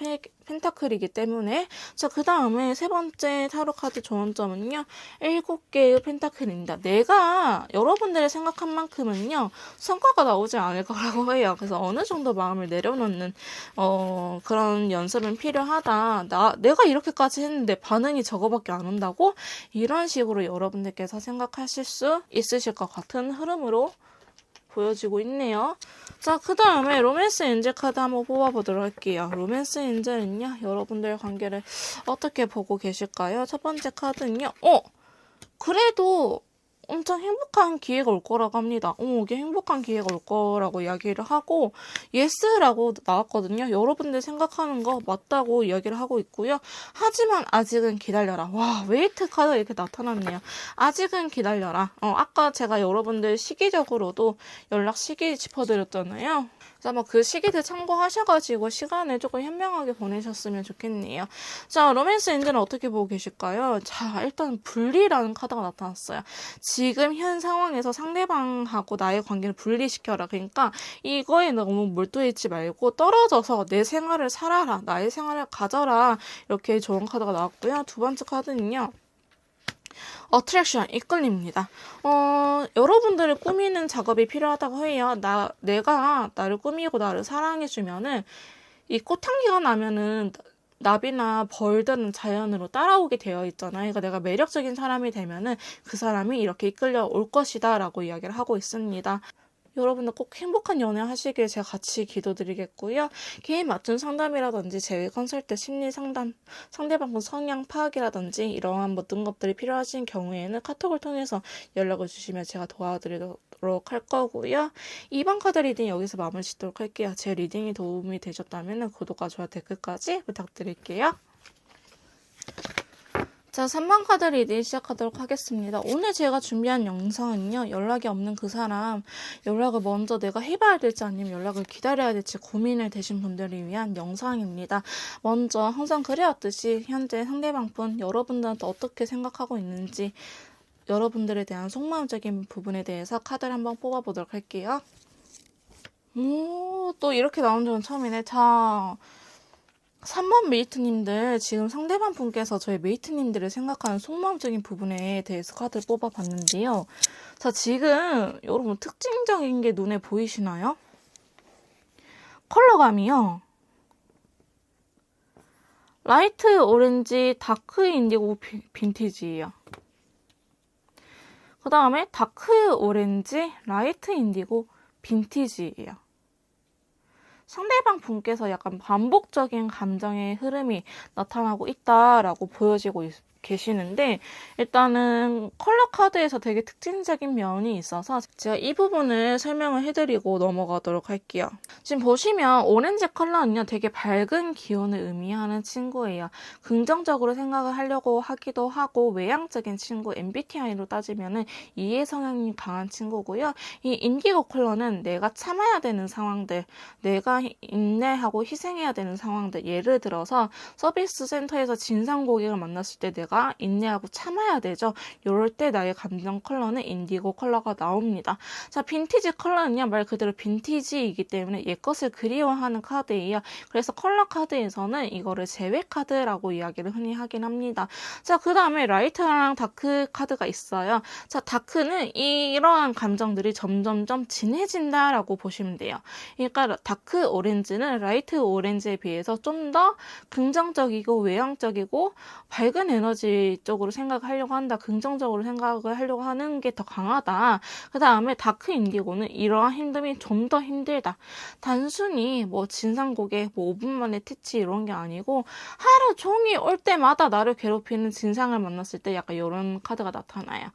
펜타클이기 때문에. 자, 그 다음에 세 번째 타로 카드 조언점은요. 7개의 펜타클입니다. 내가 여러분들의 생각한 만큼은요. 성과가 나오지 않을 거라고 해요. 그래서 어느 정도 마음을 내려놓는 그런 연습은 필요하다. 내가 이렇게까지 했는데 반응이 저거밖에 안 온다고? 이런 식으로 여러분들께서 생각하실 수 있으실 것 같은 흐름으로 보여지고 있네요. 자, 그 다음에 로맨스 엔젤 카드 한번 뽑아보도록 할게요. 로맨스 엔젤은요, 여러분들의 관계를 어떻게 보고 계실까요? 첫 번째 카드는요, 그래도 엄청 행복한 기회가 올 거라고 합니다. 이게 행복한 기회가 올 거라고 이야기를 하고 예스라고 나왔거든요. 여러분들 생각하는 거 맞다고 이야기를 하고 있고요. 하지만 아직은 기다려라. 와, 웨이트 카드가 이렇게 나타났네요. 아직은 기다려라. 아까 제가 여러분들 시기적으로도 연락 시기 짚어드렸잖아요. 그래서 뭐 그 시기들 참고하셔가지고 시간을 조금 현명하게 보내셨으면 좋겠네요. 자, 로맨스 엔젤은 어떻게 보고 계실까요? 자, 일단 분리라는 카드가 나타났어요. 지금 현 상황에서 상대방하고 나의 관계를 분리시켜라. 그러니까 이거에 너무 몰두했지 말고 떨어져서 내 생활을 살아라. 나의 생활을 가져라. 이렇게 좋은 카드가 나왔고요. 두 번째 카드는요. 어트랙션, 이끌림입니다. 여러분들을 꾸미는 작업이 필요하다고 해요. 내가 나를 꾸미고 나를 사랑해주면은 이 꽃향기가 나면은 나비나 벌들은 자연으로 따라오게 되어 있잖아요. 그러니까 내가 매력적인 사람이 되면은 그 사람이 이렇게 이끌려 올 것이다 라고 이야기를 하고 있습니다. 여러분들 꼭 행복한 연애 하시길 제가 같이 기도드리겠고요. 개인 맞춤 상담이라든지 재회 컨설트, 심리 상담, 상대방 성향 파악이라든지 이러한 모든 것들이 필요하신 경우에는 카톡을 통해서 연락을 주시면 제가 도와드리도록 할 거고요. 2번 카드 리딩 여기서 마무리 짓도록 할게요. 제 리딩이 도움이 되셨다면 구독과 좋아요, 댓글까지 부탁드릴게요. 자, 3번 카드 리딩 시작하도록 하겠습니다. 오늘 제가 준비한 영상은요. 연락이 없는 그 사람, 연락을 먼저 내가 해봐야 될지 아니면 연락을 기다려야 될지 고민을 되신 분들을 위한 영상입니다. 먼저 항상 그래왔듯이 현재 상대방분 여러분들한테 어떻게 생각하고 있는지 여러분들에 대한 속마음적인 부분에 대해서 카드를 한번 뽑아보도록 할게요. 또 이렇게 나온 적은 처음이네. 자, 3번 메이트님들, 지금 상대방 분께서 저희 메이트님들을 생각하는 속마음적인 부분에 대해서 카드를 뽑아봤는데요. 자, 지금 여러분 특징적인 게 눈에 보이시나요? 컬러감이요. 라이트 오렌지, 다크 인디고 빈티지예요. 그 다음에 다크 오렌지, 라이트 인디고 빈티지예요. 상대방 분께서 약간 반복적인 감정의 흐름이 나타나고 있다라고 보여지고 계시는데 일단은 컬러 카드에서 되게 특징적인 면이 있어서 제가 이 부분을 설명을 해드리고 넘어가도록 할게요. 지금 보시면 오렌지 컬러는요 되게 밝은 기운을 의미하는 친구예요. 긍정적으로 생각을 하려고 하기도 하고 외향적인 친구, MBTI로 따지면은 이해 성향이 강한 친구고요. 이 인디고 컬러는 내가 참아야 되는 상황들, 내가 인내하고 희생해야 되는 상황들, 예를 들어서 서비스 센터에서 진상 고객을 만났을 때 내가 인내하고 참아야 되죠. 이럴 때 나의 감정 컬러는 인디고 컬러가 나옵니다. 자, 빈티지 컬러는요 말 그대로 빈티지이기 때문에 옛것을 그리워하는 카드예요. 그래서 컬러 카드에서는 이거를 재회 카드라고 이야기를 흔히 하긴 합니다. 자, 그 다음에 라이트랑 다크 카드가 있어요. 자, 다크는 이러한 감정들이 점점점 진해진다라고 보시면 돼요. 그러니까 다크 오렌지는 라이트 오렌지에 비해서 좀 더 긍정적이고 외향적이고 밝은 에너지 에너지 쪽으로 생각을 하려고 한다. 긍정적으로 생각을 하려고 하는 게 더 강하다. 그 다음에 다크 인디고는 이러한 힘듦이 좀 더 힘들다. 단순히 뭐 진상고객 뭐 5분 만에 퇴치 이런 게 아니고 하루 종일 올 때마다 나를 괴롭히는 진상을 만났을 때 약간 이런 카드가 나타나요.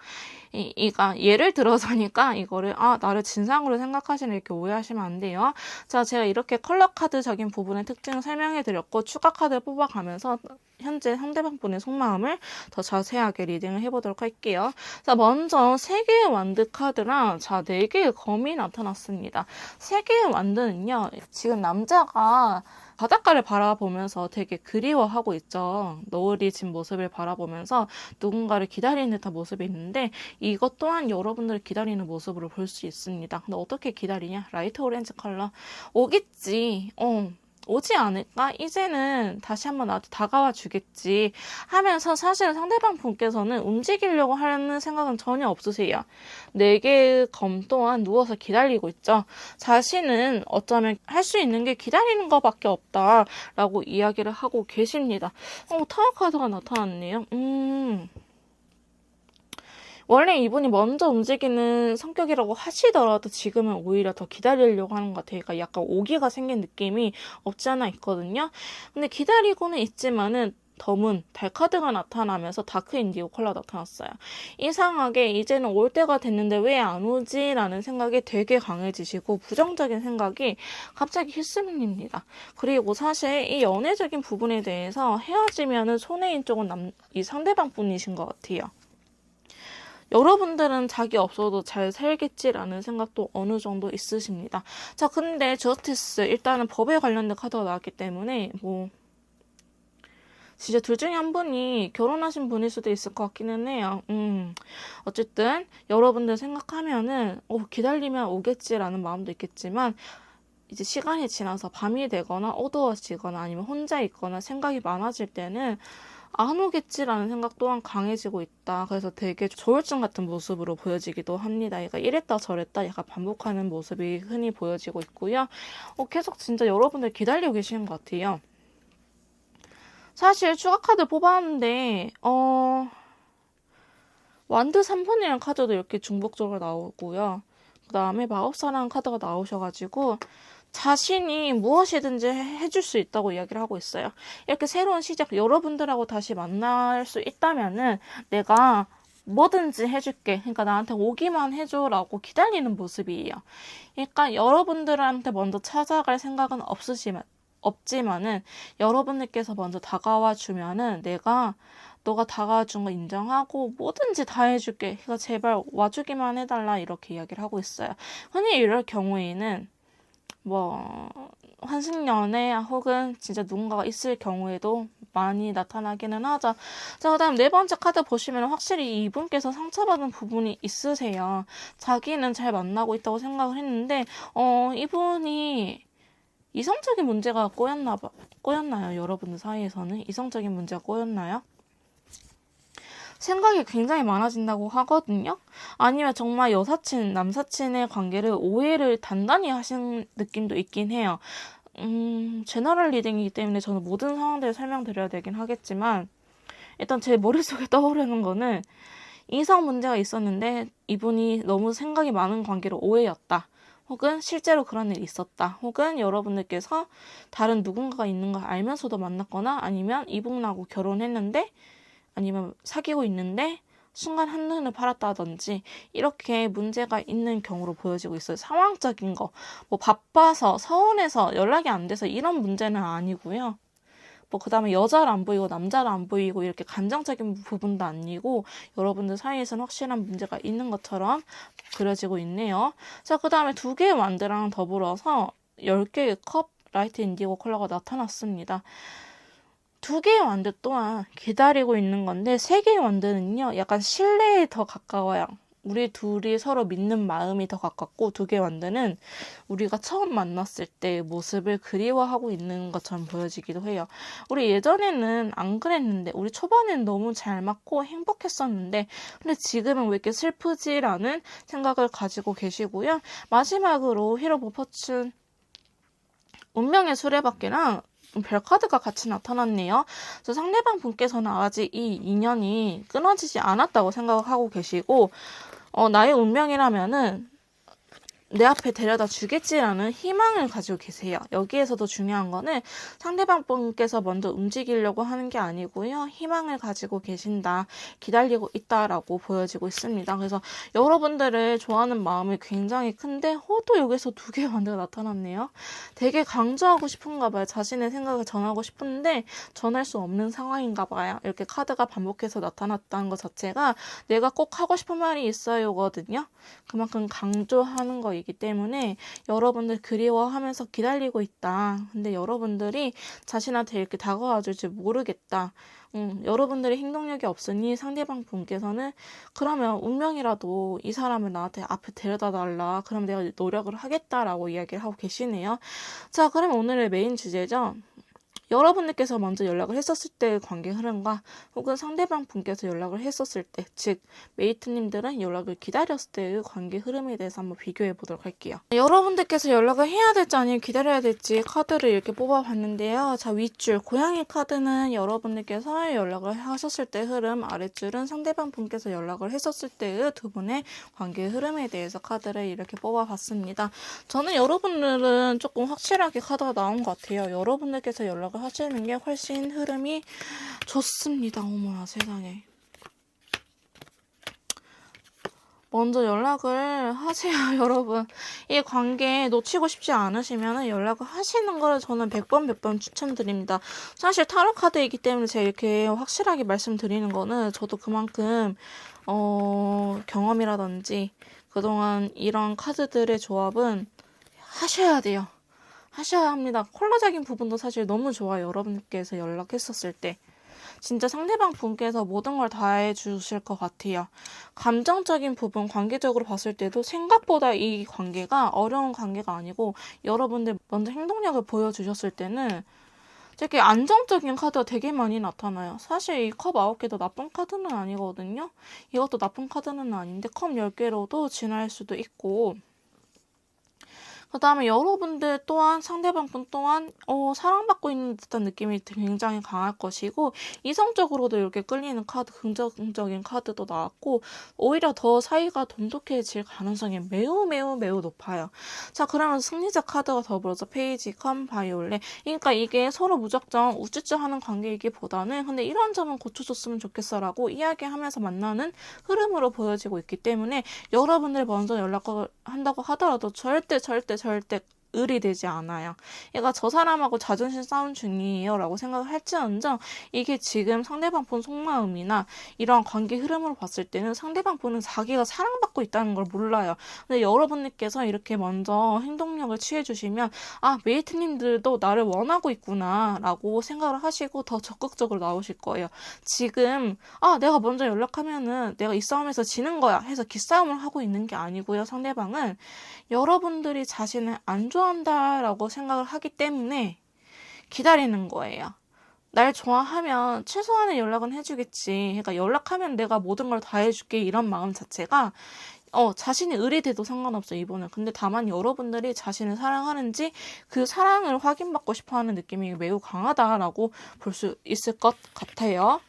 이가 예를 들어서니까 이거를 나를 진상으로 생각하시는 이렇게 오해하시면 안 돼요. 자, 제가 이렇게 컬러 카드적인 부분의 특징을 설명해 드렸고 추가 카드를 뽑아가면서 현재 상대방분의 속마음을 더 자세하게 리딩을 해보도록 할게요. 자, 먼저 3개의 완드 카드랑 4개의 검이 나타났습니다. 3개의 완드는요, 지금 남자가 바닷가를 바라보면서 되게 그리워하고 있죠. 노을이 진 모습을 바라보면서 누군가를 기다리는 듯한 모습이 있는데 이것 또한 여러분들을 기다리는 모습으로 볼 수 있습니다. 근데 어떻게 기다리냐? 라이트 오렌지 컬러. 오겠지. 오지 않을까? 이제는 다시 한번 나한테 다가와 주겠지 하면서 사실 상대방 분께서는 움직이려고 하는 생각은 전혀 없으세요. 4개의 검 또한 누워서 기다리고 있죠. 자신은 어쩌면 할 수 있는 게 기다리는 것밖에 없다라고 이야기를 하고 계십니다. 타워 카드가 나타났네요. 원래 이분이 먼저 움직이는 성격이라고 하시더라도 지금은 오히려 더 기다리려고 하는 것 같아요. 그러니까 약간 오기가 생긴 느낌이 없지 않아 있거든요. 근데 기다리고는 있지만은 덤은 달카드가 나타나면서 다크 인디고 컬러 나타났어요. 이상하게 이제는 올 때가 됐는데 왜 안 오지? 라는 생각이 되게 강해지시고 부정적인 생각이 갑자기 휩쓸립니다. 그리고 사실 이 연애적인 부분에 대해서 헤어지면은 손해인 쪽은 이 상대방 분이신 것 같아요. 여러분들은 자기 없어도 잘 살겠지라는 생각도 어느 정도 있으십니다. 자, 근데 저스티스 일단은 법에 관련된 카드가 나왔기 때문에 진짜 둘 중에 한 분이 결혼하신 분일 수도 있을 것 같기는 해요. 어쨌든 여러분들 생각하면은 기다리면 오겠지라는 마음도 있겠지만 이제 시간이 지나서 밤이 되거나 어두워지거나 아니면 혼자 있거나 생각이 많아질 때는 안 오겠지라는 생각 또한 강해지고 있다. 그래서 되게 조울증 같은 모습으로 보여지기도 합니다. 얘가 이랬다 저랬다 약간 반복하는 모습이 흔히 보여지고 있고요. 계속 진짜 여러분들 기다리고 계시는 것 같아요. 사실 추가 카드 뽑았는데 완드 3분이라는 카드도 이렇게 중복적으로 나오고요. 그 다음에 마법사라는 카드가 나오셔가지고 자신이 무엇이든지 해줄 수 있다고 이야기를 하고 있어요. 이렇게 새로운 시작, 여러분들하고 다시 만날 수 있다면은 내가 뭐든지 해줄게. 그러니까 나한테 오기만 해줘라고 기다리는 모습이에요. 그러니까 여러분들한테 먼저 찾아갈 생각은 없지만은 여러분들께서 먼저 다가와 주면은 너가 다가와 준 거 인정하고 뭐든지 다 해줄게. 그러니까 제발 와주기만 해달라 이렇게 이야기를 하고 있어요. 흔히 이럴 경우에는 환승연애 혹은 진짜 누군가가 있을 경우에도 많이 나타나기는 하죠. 자, 그 다음 4번째 카드 보시면 확실히 이분께서 상처받은 부분이 있으세요. 자기는 잘 만나고 있다고 생각을 했는데 이분이 이성적인 문제가 꼬였나요? 여러분들 사이에서는 이성적인 문제가 꼬였나요? 생각이 굉장히 많아진다고 하거든요. 아니면 정말 여사친, 남사친의 관계를 오해를 단단히 하신 느낌도 있긴 해요. 제너럴 리딩이기 때문에 저는 모든 상황들을 설명드려야 되긴 하겠지만 일단 제 머릿속에 떠오르는 거는 이성 문제가 있었는데 이분이 너무 생각이 많은 관계로 오해였다. 혹은 실제로 그런 일이 있었다. 혹은 여러분들께서 다른 누군가가 있는 걸 알면서도 만났거나 아니면 이분하고 결혼했는데 아니면 사귀고 있는데 순간 한눈을 팔았다든지 이렇게 문제가 있는 경우로 보여지고 있어요. 상황적인 거. 바빠서 서운해서 연락이 안 돼서 이런 문제는 아니고요. 그 다음에 여자를 안 보이고 남자를 안 보이고 이렇게 감정적인 부분도 아니고 여러분들 사이에서는 확실한 문제가 있는 것처럼 그려지고 있네요. 자, 그 다음에 2개의 완드랑 더불어서 10개의 컵 라이트 인디고 컬러가 나타났습니다. 2개의 완드 또한 기다리고 있는 건데 3개의 완드는요 약간 신뢰에 더 가까워요. 우리 둘이 서로 믿는 마음이 더 가깝고 2개의 완드는 우리가 처음 만났을 때의 모습을 그리워하고 있는 것처럼 보여지기도 해요. 우리 예전에는 안 그랬는데 우리 초반에는 너무 잘 맞고 행복했었는데 근데 지금은 왜 이렇게 슬프지라는 생각을 가지고 계시고요. 마지막으로 힐 오브 포춘 운명의 수레바퀴랑 별 카드가 같이 나타났네요. 그래서 상대방 분께서는 아직 이 인연이 끊어지지 않았다고 생각하고 계시고, 나의 운명이라면은 내 앞에 데려다 주겠지라는 희망을 가지고 계세요. 여기에서도 중요한 거는 상대방 분께서 먼저 움직이려고 하는 게 아니고요. 희망을 가지고 계신다, 기다리고 있다라고 보여지고 있습니다. 그래서 여러분들을 좋아하는 마음이 굉장히 큰데 또 여기서 두 개의 반대가 나타났네요. 되게 강조하고 싶은가 봐요. 자신의 생각을 전하고 싶은데 전할 수 없는 상황인가 봐요. 이렇게 카드가 반복해서 나타났다는 것 자체가 내가 꼭 하고 싶은 말이 있어요거든요. 그만큼 강조하는 거이기 때문에 여러분들 그리워하면서 기다리고 있다. 근데 여러분들이 자신한테 이렇게 다가와 줄지 모르겠다. 여러분들의 행동력이 없으니 상대방 분께서는 그러면 운명이라도 이 사람을 나한테 앞에 데려다 달라. 그럼 내가 노력을 하겠다라고 이야기를 하고 계시네요. 자, 그럼 오늘의 메인 주제죠. 여러분들께서 먼저 연락을 했었을 때의 관계 흐름과 혹은 상대방 분께서 연락을 했었을 때, 즉 메이트님들은 연락을 기다렸을 때의 관계 흐름에 대해서 한번 비교해 보도록 할게요. 여러분들께서 연락을 해야 될지 아니면 기다려야 될지 카드를 이렇게 뽑아봤는데요. 자, 윗줄 고양이 카드는 여러분들께서 연락을 하셨을 때 흐름, 아랫줄은 상대방 분께서 연락을 했었을 때의 두 분의 관계 흐름에 대해서 카드를 이렇게 뽑아봤습니다. 저는 여러분들은 조금 확실하게 카드가 나온 것 같아요. 여러분들께서 연락을 하시는 게 훨씬 흐름이 좋습니다. 어머나 세상에. 먼저 연락을 하세요, 여러분. 이 관계 놓치고 싶지 않으시면 연락을 하시는 걸 저는 100번 100번 추천드립니다. 사실 타로 카드이기 때문에 제가 이렇게 확실하게 말씀드리는 거는 저도 그만큼 경험이라든지 그동안 이런 카드들의 조합은 하셔야 돼요. 하셔야 합니다. 컬러적인 부분도 사실 너무 좋아요. 여러분께서 연락했었을 때. 진짜 상대방 분께서 모든 걸 다 해주실 것 같아요. 감정적인 부분, 관계적으로 봤을 때도 생각보다 이 관계가 어려운 관계가 아니고 여러분들 먼저 행동력을 보여주셨을 때는 되게 안정적인 카드가 되게 많이 나타나요. 사실 이 컵 9개도 나쁜 카드는 아니거든요. 이것도 나쁜 카드는 아닌데 컵 10개로도 지날 수도 있고, 그 다음에 여러분들 또한 상대방 분 또한 사랑받고 있는 듯한 느낌이 굉장히 강할 것이고, 이성적으로도 이렇게 끌리는 카드, 긍정적인 카드도 나왔고, 오히려 더 사이가 돈독해질 가능성이 매우 매우 매우 높아요. 자, 그러면 승리자 카드가 더불어서 페이지, 컴, 바이올렛. 그러니까 이게 서로 무작정 우쭈쭈 하는 관계이기보다는 근데 이런 점은 고쳐줬으면 좋겠어라고 이야기하면서 만나는 흐름으로 보여지고 있기 때문에 여러분들 먼저 연락을 한다고 하더라도 절대 을이 되지 않아요. 얘가 저 사람하고 자존심 싸움 중이에요 라고 생각을 할지언정 이게 지금 상대방 분 속마음이나 이런 관계 흐름으로 봤을 때는 상대방 분은 자기가 사랑받고 있다는 걸 몰라요. 근데 여러분들께서 이렇게 먼저 행동력을 취해주시면 메이트님들도 나를 원하고 있구나 라고 생각을 하시고 더 적극적으로 나오실 거예요. 지금 내가 먼저 연락하면은 내가 이 싸움에서 지는 거야 해서 기싸움을 하고 있는 게 아니고요. 상대방은 여러분들이 자신을 안 좋아한다라고 생각을 하기 때문에 기다리는 거예요. 날 좋아하면 최소한의 연락은 해주겠지. 그러니까 연락하면 내가 모든 걸 다 해줄게. 이런 마음 자체가 자신이 을이 돼도 상관없어요, 이분은. 근데 다만 여러분들이 자신을 사랑하는지 그 사랑을 확인받고 싶어하는 느낌이 매우 강하다라고 볼 수 있을 것 같아요.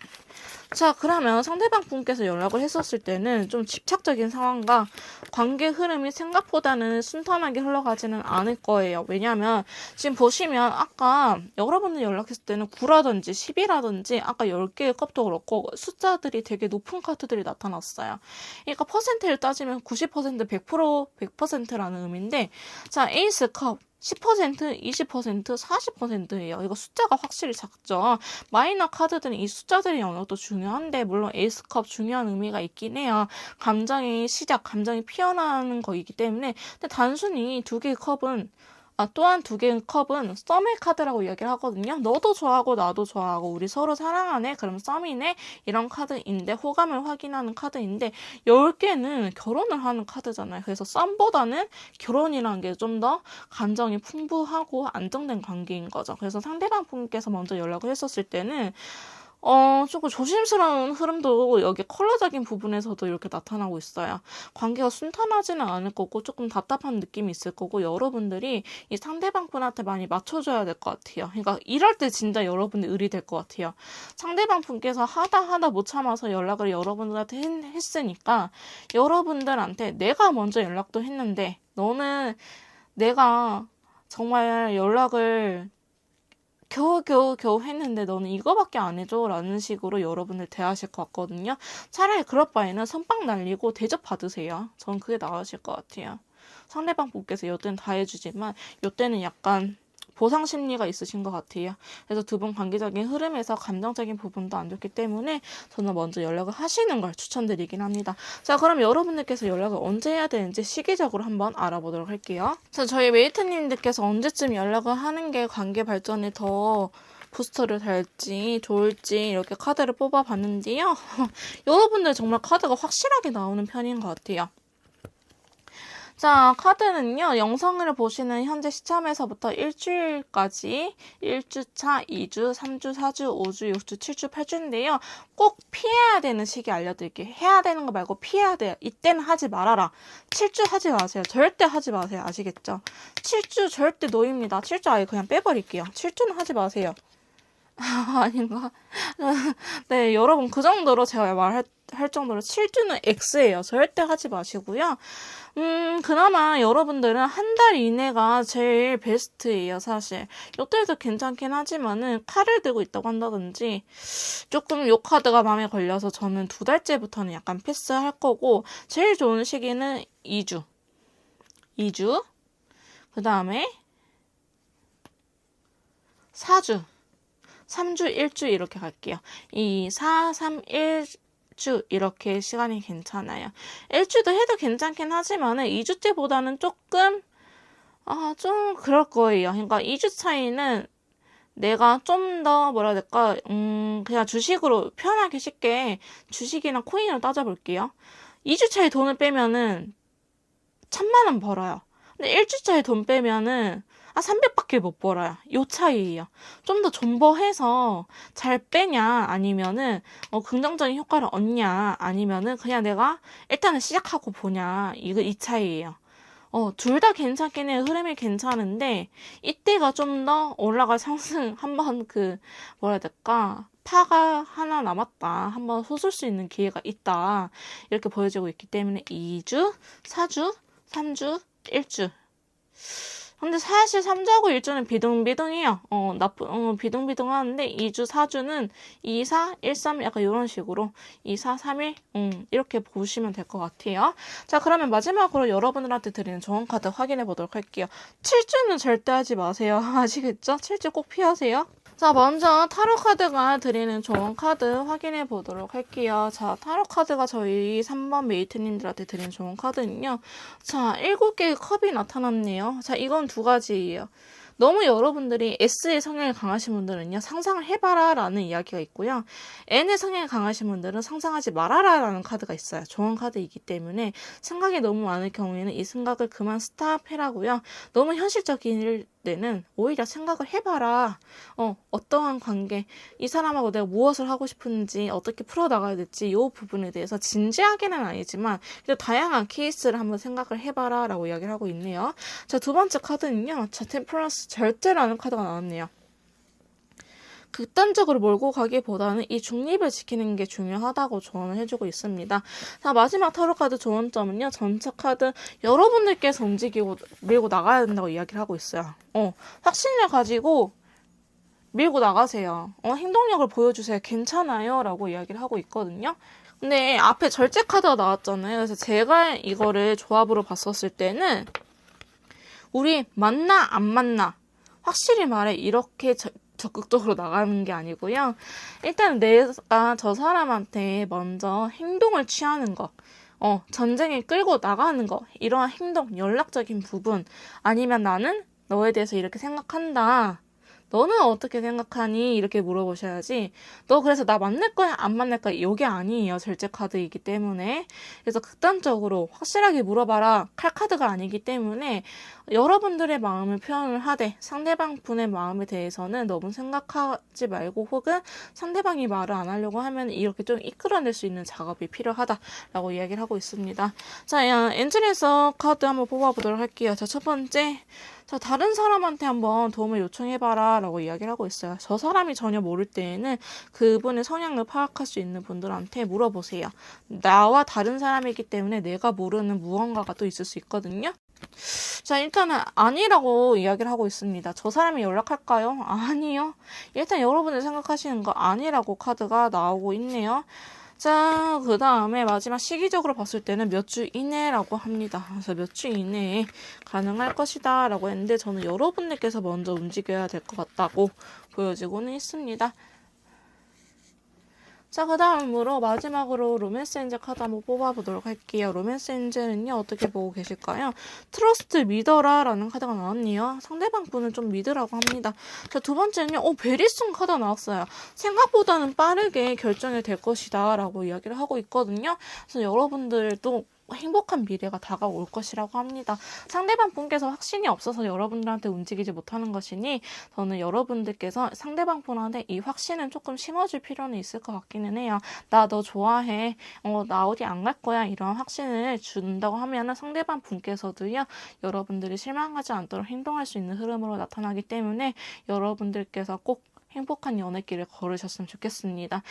자, 그러면 상대방 분께서 연락을 했었을 때는 좀 집착적인 상황과 관계 흐름이 생각보다는 순탄하게 흘러가지는 않을 거예요. 왜냐하면 지금 보시면 아까 여러분들 연락했을 때는 9라든지 10이라든지 아까 10개의 컵도 그렇고 숫자들이 되게 높은 카드들이 나타났어요. 그러니까 퍼센트를 따지면 90%, 100%라는 의미인데, 자, 에이스 컵 10%, 20%, 40%예요. 이거 숫자가 확실히 작죠. 마이너 카드들은 이 숫자들의 영역도 중요한데 물론 에이스컵 중요한 의미가 있긴 해요. 감정의 시작, 감정이 피어나는 거이기 때문에. 근데 단순히 두 개의 컵은 또한 두 개의 컵은 썸의 카드라고 이야기를 하거든요. 너도 좋아하고 나도 좋아하고 우리 서로 사랑하네. 그럼 썸이네. 이런 카드인데 호감을 확인하는 카드인데 10개는 결혼을 하는 카드잖아요. 그래서 썸보다는 결혼이라는 게 좀 더 감정이 풍부하고 안정된 관계인 거죠. 그래서 상대방 분께서 먼저 연락을 했었을 때는 조금 조심스러운 흐름도 여기 컬러적인 부분에서도 이렇게 나타나고 있어요. 관계가 순탄하지는 않을 거고 조금 답답한 느낌이 있을 거고 여러분들이 이 상대방 분한테 많이 맞춰줘야 될 것 같아요. 그러니까 이럴 때 진짜 여러분들 의리 될 것 같아요. 상대방 분께서 하다 못 참아서 연락을 여러분들한테 했으니까 여러분들한테 내가 먼저 연락도 했는데 너는 내가 정말 연락을 겨우 했는데 너는 이거밖에 안 해줘 라는 식으로 여러분들 대하실 것 같거든요. 차라리 그럴 바에는 선빵 날리고 대접 받으세요. 전 그게 나으실 것 같아요. 상대방 분께서 요때는 다 해주지만 요때는 약간 보상 심리가 있으신 것 같아요. 그래서 두 분 관계적인 흐름에서 감정적인 부분도 안 좋기 때문에 저는 먼저 연락을 하시는 걸 추천드리긴 합니다. 자, 그럼 여러분들께서 연락을 언제 해야 되는지 시기적으로 한번 알아보도록 할게요. 자, 저희 메이트님들께서 언제쯤 연락을 하는 게 관계 발전에 더 부스터를 달지 좋을지 이렇게 카드를 뽑아봤는데요. 여러분들 정말 카드가 확실하게 나오는 편인 것 같아요. 자, 카드는요, 영상을 보시는 현재 시점에서부터 일주일까지 1주차, 2주, 3주, 4주, 5주, 6주, 7주, 8주인데요. 꼭 피해야 되는 시기 알려드릴게요. 해야 되는 거 말고 피해야 돼요. 이때는 하지 말아라. 7주 하지 마세요. 절대 하지 마세요. 아시겠죠? 7주 절대 노입니다. 7주 아예 그냥 빼버릴게요. 7주는 하지 마세요. 아닌가? 네, 여러분 그 정도로 제가 말할 정도로 7주는 X예요. 절대 하지 마시고요. 그나마 여러분들은 한 달 이내가 제일 베스트예요, 사실. 요때도 괜찮긴 하지만은 칼을 들고 있다고 한다든지 조금 요 카드가 마음에 걸려서 저는 2달째부터는 약간 패스할 거고 제일 좋은 시기는 2주. 그 다음에 4주. 3주, 1주 이렇게 갈게요. 2, 4, 3, 1주 이렇게 시간이 괜찮아요. 1주도 해도 괜찮긴 하지만은 2주째보다는 조금 좀 그럴 거예요. 그러니까 2주 차이는 내가 좀 더 뭐라 해야 될까 그냥 주식으로 편하게 쉽게 주식이나 코인으로 따져볼게요. 2주 차이 돈을 빼면은 1,000만 원 벌어요. 근데 1주 차이 돈 빼면은 300밖에 못 벌어요. 요 차이예요. 좀 더 존버해서 잘 빼냐 아니면은 긍정적인 효과를 얻냐 아니면은 그냥 내가 일단은 시작하고 보냐 이 차이예요. 둘 다 괜찮긴 해요. 흐름이 괜찮은데 이때가 좀 더 올라갈 상승 한번 뭐라 해야 될까 파가 하나 남았다. 한번 솟을 수 있는 기회가 있다. 이렇게 보여지고 있기 때문에 2주, 4주, 3주, 1주. 근데 사실 3주하고 1주는 비등비등해요. 비등비등하는데 2주, 4주는 2, 4, 1, 3 약간 이런 식으로 2, 4, 3, 1 이렇게 보시면 될 것 같아요. 자, 그러면 마지막으로 여러분들한테 드리는 좋은 카드 확인해 보도록 할게요. 7주는 절대 하지 마세요. 아시겠죠? 7주 꼭 피하세요. 자, 먼저 타로 카드가 드리는 좋은 카드 확인해 보도록 할게요. 자, 타로 카드가 저희 3번 메이트님들한테 드리는 좋은 카드는요. 자, 7개의 컵이 나타났네요. 자, 이건 두 가지예요. 너무 여러분들이 S의 성향이 강하신 분들은요, 상상을 해봐라 라는 이야기가 있고요. N의 성향이 강하신 분들은 상상하지 말아라 라는 카드가 있어요. 좋은 카드이기 때문에 생각이 너무 많을 경우에는 이 생각을 그만 스탑해라고요. 너무 현실적인 때는 오히려 생각을 해봐라. 어떠한 관계, 이 사람하고 내가 무엇을 하고 싶은지, 어떻게 풀어나가야 될지 이 부분에 대해서 진지하게는 아니지만 그래도 다양한 케이스를 한번 생각을 해봐라 라고 이야기를 하고 있네요. 자, 두 번째 카드는요. 자, 템플러스 절제라는 카드가 나왔네요. 극단적으로 몰고 가기보다는 이 중립을 지키는 게 중요하다고 조언을 해주고 있습니다. 자, 마지막 타로 카드 좋은 점은요. 전체 카드 여러분들께서 움직이고 밀고 나가야 된다고 이야기를 하고 있어요. 확신을 가지고 밀고 나가세요. 행동력을 보여주세요. 괜찮아요. 라고 이야기를 하고 있거든요. 근데 앞에 절제 카드가 나왔잖아요. 그래서 제가 이거를 조합으로 봤었을 때는 우리 만나 안 만나 확실히 말해 이렇게 적극적으로 나가는 게 아니고요. 일단 내가 저 사람한테 먼저 행동을 취하는 거, 전쟁에 끌고 나가는 거, 이러한 행동, 연락적인 부분, 아니면 나는 너에 대해서 이렇게 생각한다. 너는 어떻게 생각하니? 이렇게 물어보셔야지. 너 그래서 나 만날 거야? 안 만날 거야? 이게 아니에요. 절제 카드이기 때문에. 그래서 극단적으로 확실하게 물어봐라. 칼 카드가 아니기 때문에 여러분들의 마음을 표현을 하되 상대방 분의 마음에 대해서는 너무 생각하지 말고 혹은 상대방이 말을 안 하려고 하면 이렇게 좀 이끌어낼 수 있는 작업이 필요하다라고 이야기를 하고 있습니다. 자, 엔젤에서 카드 한번 뽑아보도록 할게요. 자, 첫 번째. 자, 다른 사람한테 한번 도움을 요청해봐라 라고 이야기를 하고 있어요. 저 사람이 전혀 모를 때에는 그분의 성향을 파악할 수 있는 분들한테 물어보세요. 나와 다른 사람이기 때문에 내가 모르는 무언가가 또 있을 수 있거든요. 자, 일단은 아니라고 이야기를 하고 있습니다. 저 사람이 연락할까요? 아니요. 일단 여러분이 생각하시는 거 아니라고 카드가 나오고 있네요. 자, 그 다음에 마지막 시기적으로 봤을 때는 몇 주 이내라고 합니다. 그래서 몇 주 이내에 가능할 것이다 라고 했는데 저는 여러분들께서 먼저 움직여야 될 것 같다고 보여지고는 있습니다. 자, 그 다음으로 마지막으로 로맨스 엔젤 카드 한번 뽑아보도록 할게요. 로맨스 엔젤은요, 어떻게 보고 계실까요? 트러스트 믿어라 라는 카드가 나왔네요. 상대방 분을 좀 믿으라고 합니다. 자, 두 번째는요, 베리슨 카드가 나왔어요. 생각보다는 빠르게 결정이 될 것이다 라고 이야기를 하고 있거든요. 그래서 여러분들도 행복한 미래가 다가올 것이라고 합니다. 상대방 분께서 확신이 없어서 여러분들한테 움직이지 못하는 것이니 저는 여러분들께서 상대방 분한테 이 확신은 조금 심어줄 필요는 있을 것 같기는 해요. 나 너 좋아해. 나 어디 안 갈 거야. 이런 확신을 준다고 하면은 상대방 분께서도요. 여러분들이 실망하지 않도록 행동할 수 있는 흐름으로 나타나기 때문에 여러분들께서 꼭 행복한 연애길을 걸으셨으면 좋겠습니다.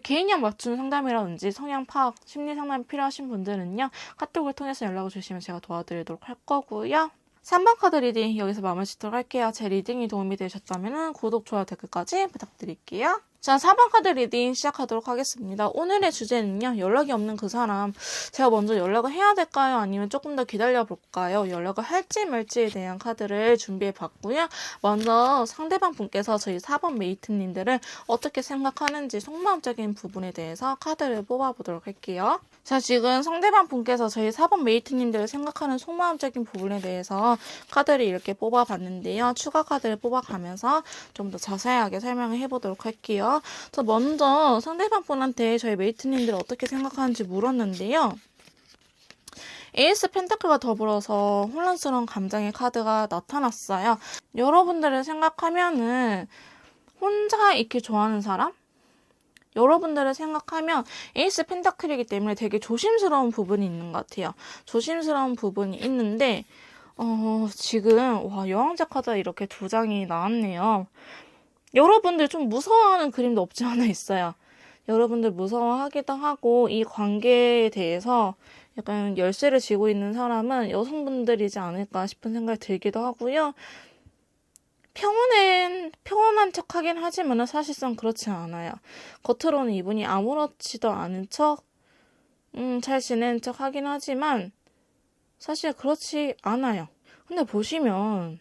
개인형 맞춤 상담이라든지 성향 파악, 심리 상담이 필요하신 분들은요. 카톡을 통해서 연락을 주시면 제가 도와드리도록 할 거고요. 3번 카드 리딩 여기서 마무리 짓도록 할게요. 제 리딩이 도움이 되셨다면 구독, 좋아요, 댓글까지 부탁드릴게요. 자, 4번 카드 리딩 시작하도록 하겠습니다. 오늘의 주제는요. 연락이 없는 그 사람. 제가 먼저 연락을 해야 될까요? 아니면 조금 더 기다려볼까요? 연락을 할지 말지에 대한 카드를 준비해봤고요. 먼저 상대방 분께서 저희 4번 메이트님들을 어떻게 생각하는지 속마음적인 부분에 대해서 카드를 뽑아보도록 할게요. 자, 지금 상대방 분께서 저희 4번 메이트님들을 생각하는 속마음적인 부분에 대해서 카드를 이렇게 뽑아봤는데요. 추가 카드를 뽑아가면서 좀 더 자세하게 설명을 해보도록 할게요. 자, 먼저 상대방 분한테 저희 메이트님들 어떻게 생각하는지 물었는데요. 에이스 펜타클과 더불어서 혼란스러운 감정의 카드가 나타났어요. 여러분들을 생각하면은 혼자 있기 좋아하는 사람? 여러분들을 생각하면 에이스 펜타클이기 때문에 되게 조심스러운 부분이 있는 것 같아요. 조심스러운 부분이 있는데 지금 여왕자 카드가 이렇게 두 장이 나왔네요. 여러분들 좀 무서워하는 그림도 없지 않아 있어요. 여러분들 무서워하기도 하고 이 관계에 대해서 약간 열쇠를 쥐고 있는 사람은 여성분들이지 않을까 싶은 생각이 들기도 하고요. 평온한 척 하긴 하지만 사실상 그렇지 않아요. 겉으로는 이분이 아무렇지도 않은 척, 잘 지내는 척 하긴 하지만 사실 그렇지 않아요. 근데 보시면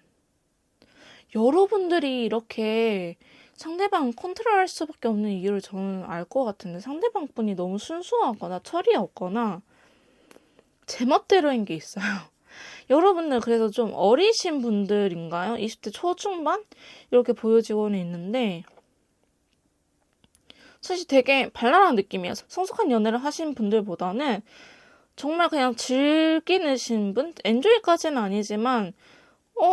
여러분들이 이렇게 상대방 컨트롤할 수밖에 없는 이유를 저는 알 것 같은데 상대방 분이 너무 순수하거나 철이 없거나 제멋대로인 게 있어요. 여러분들 그래서 좀 어리신 분들인가요? 20대 초중반? 이렇게 보여지고는 있는데 사실 되게 발랄한 느낌이에요. 성숙한 연애를 하신 분들보다는 정말 그냥 즐기는 분? 엔조이까지는 아니지만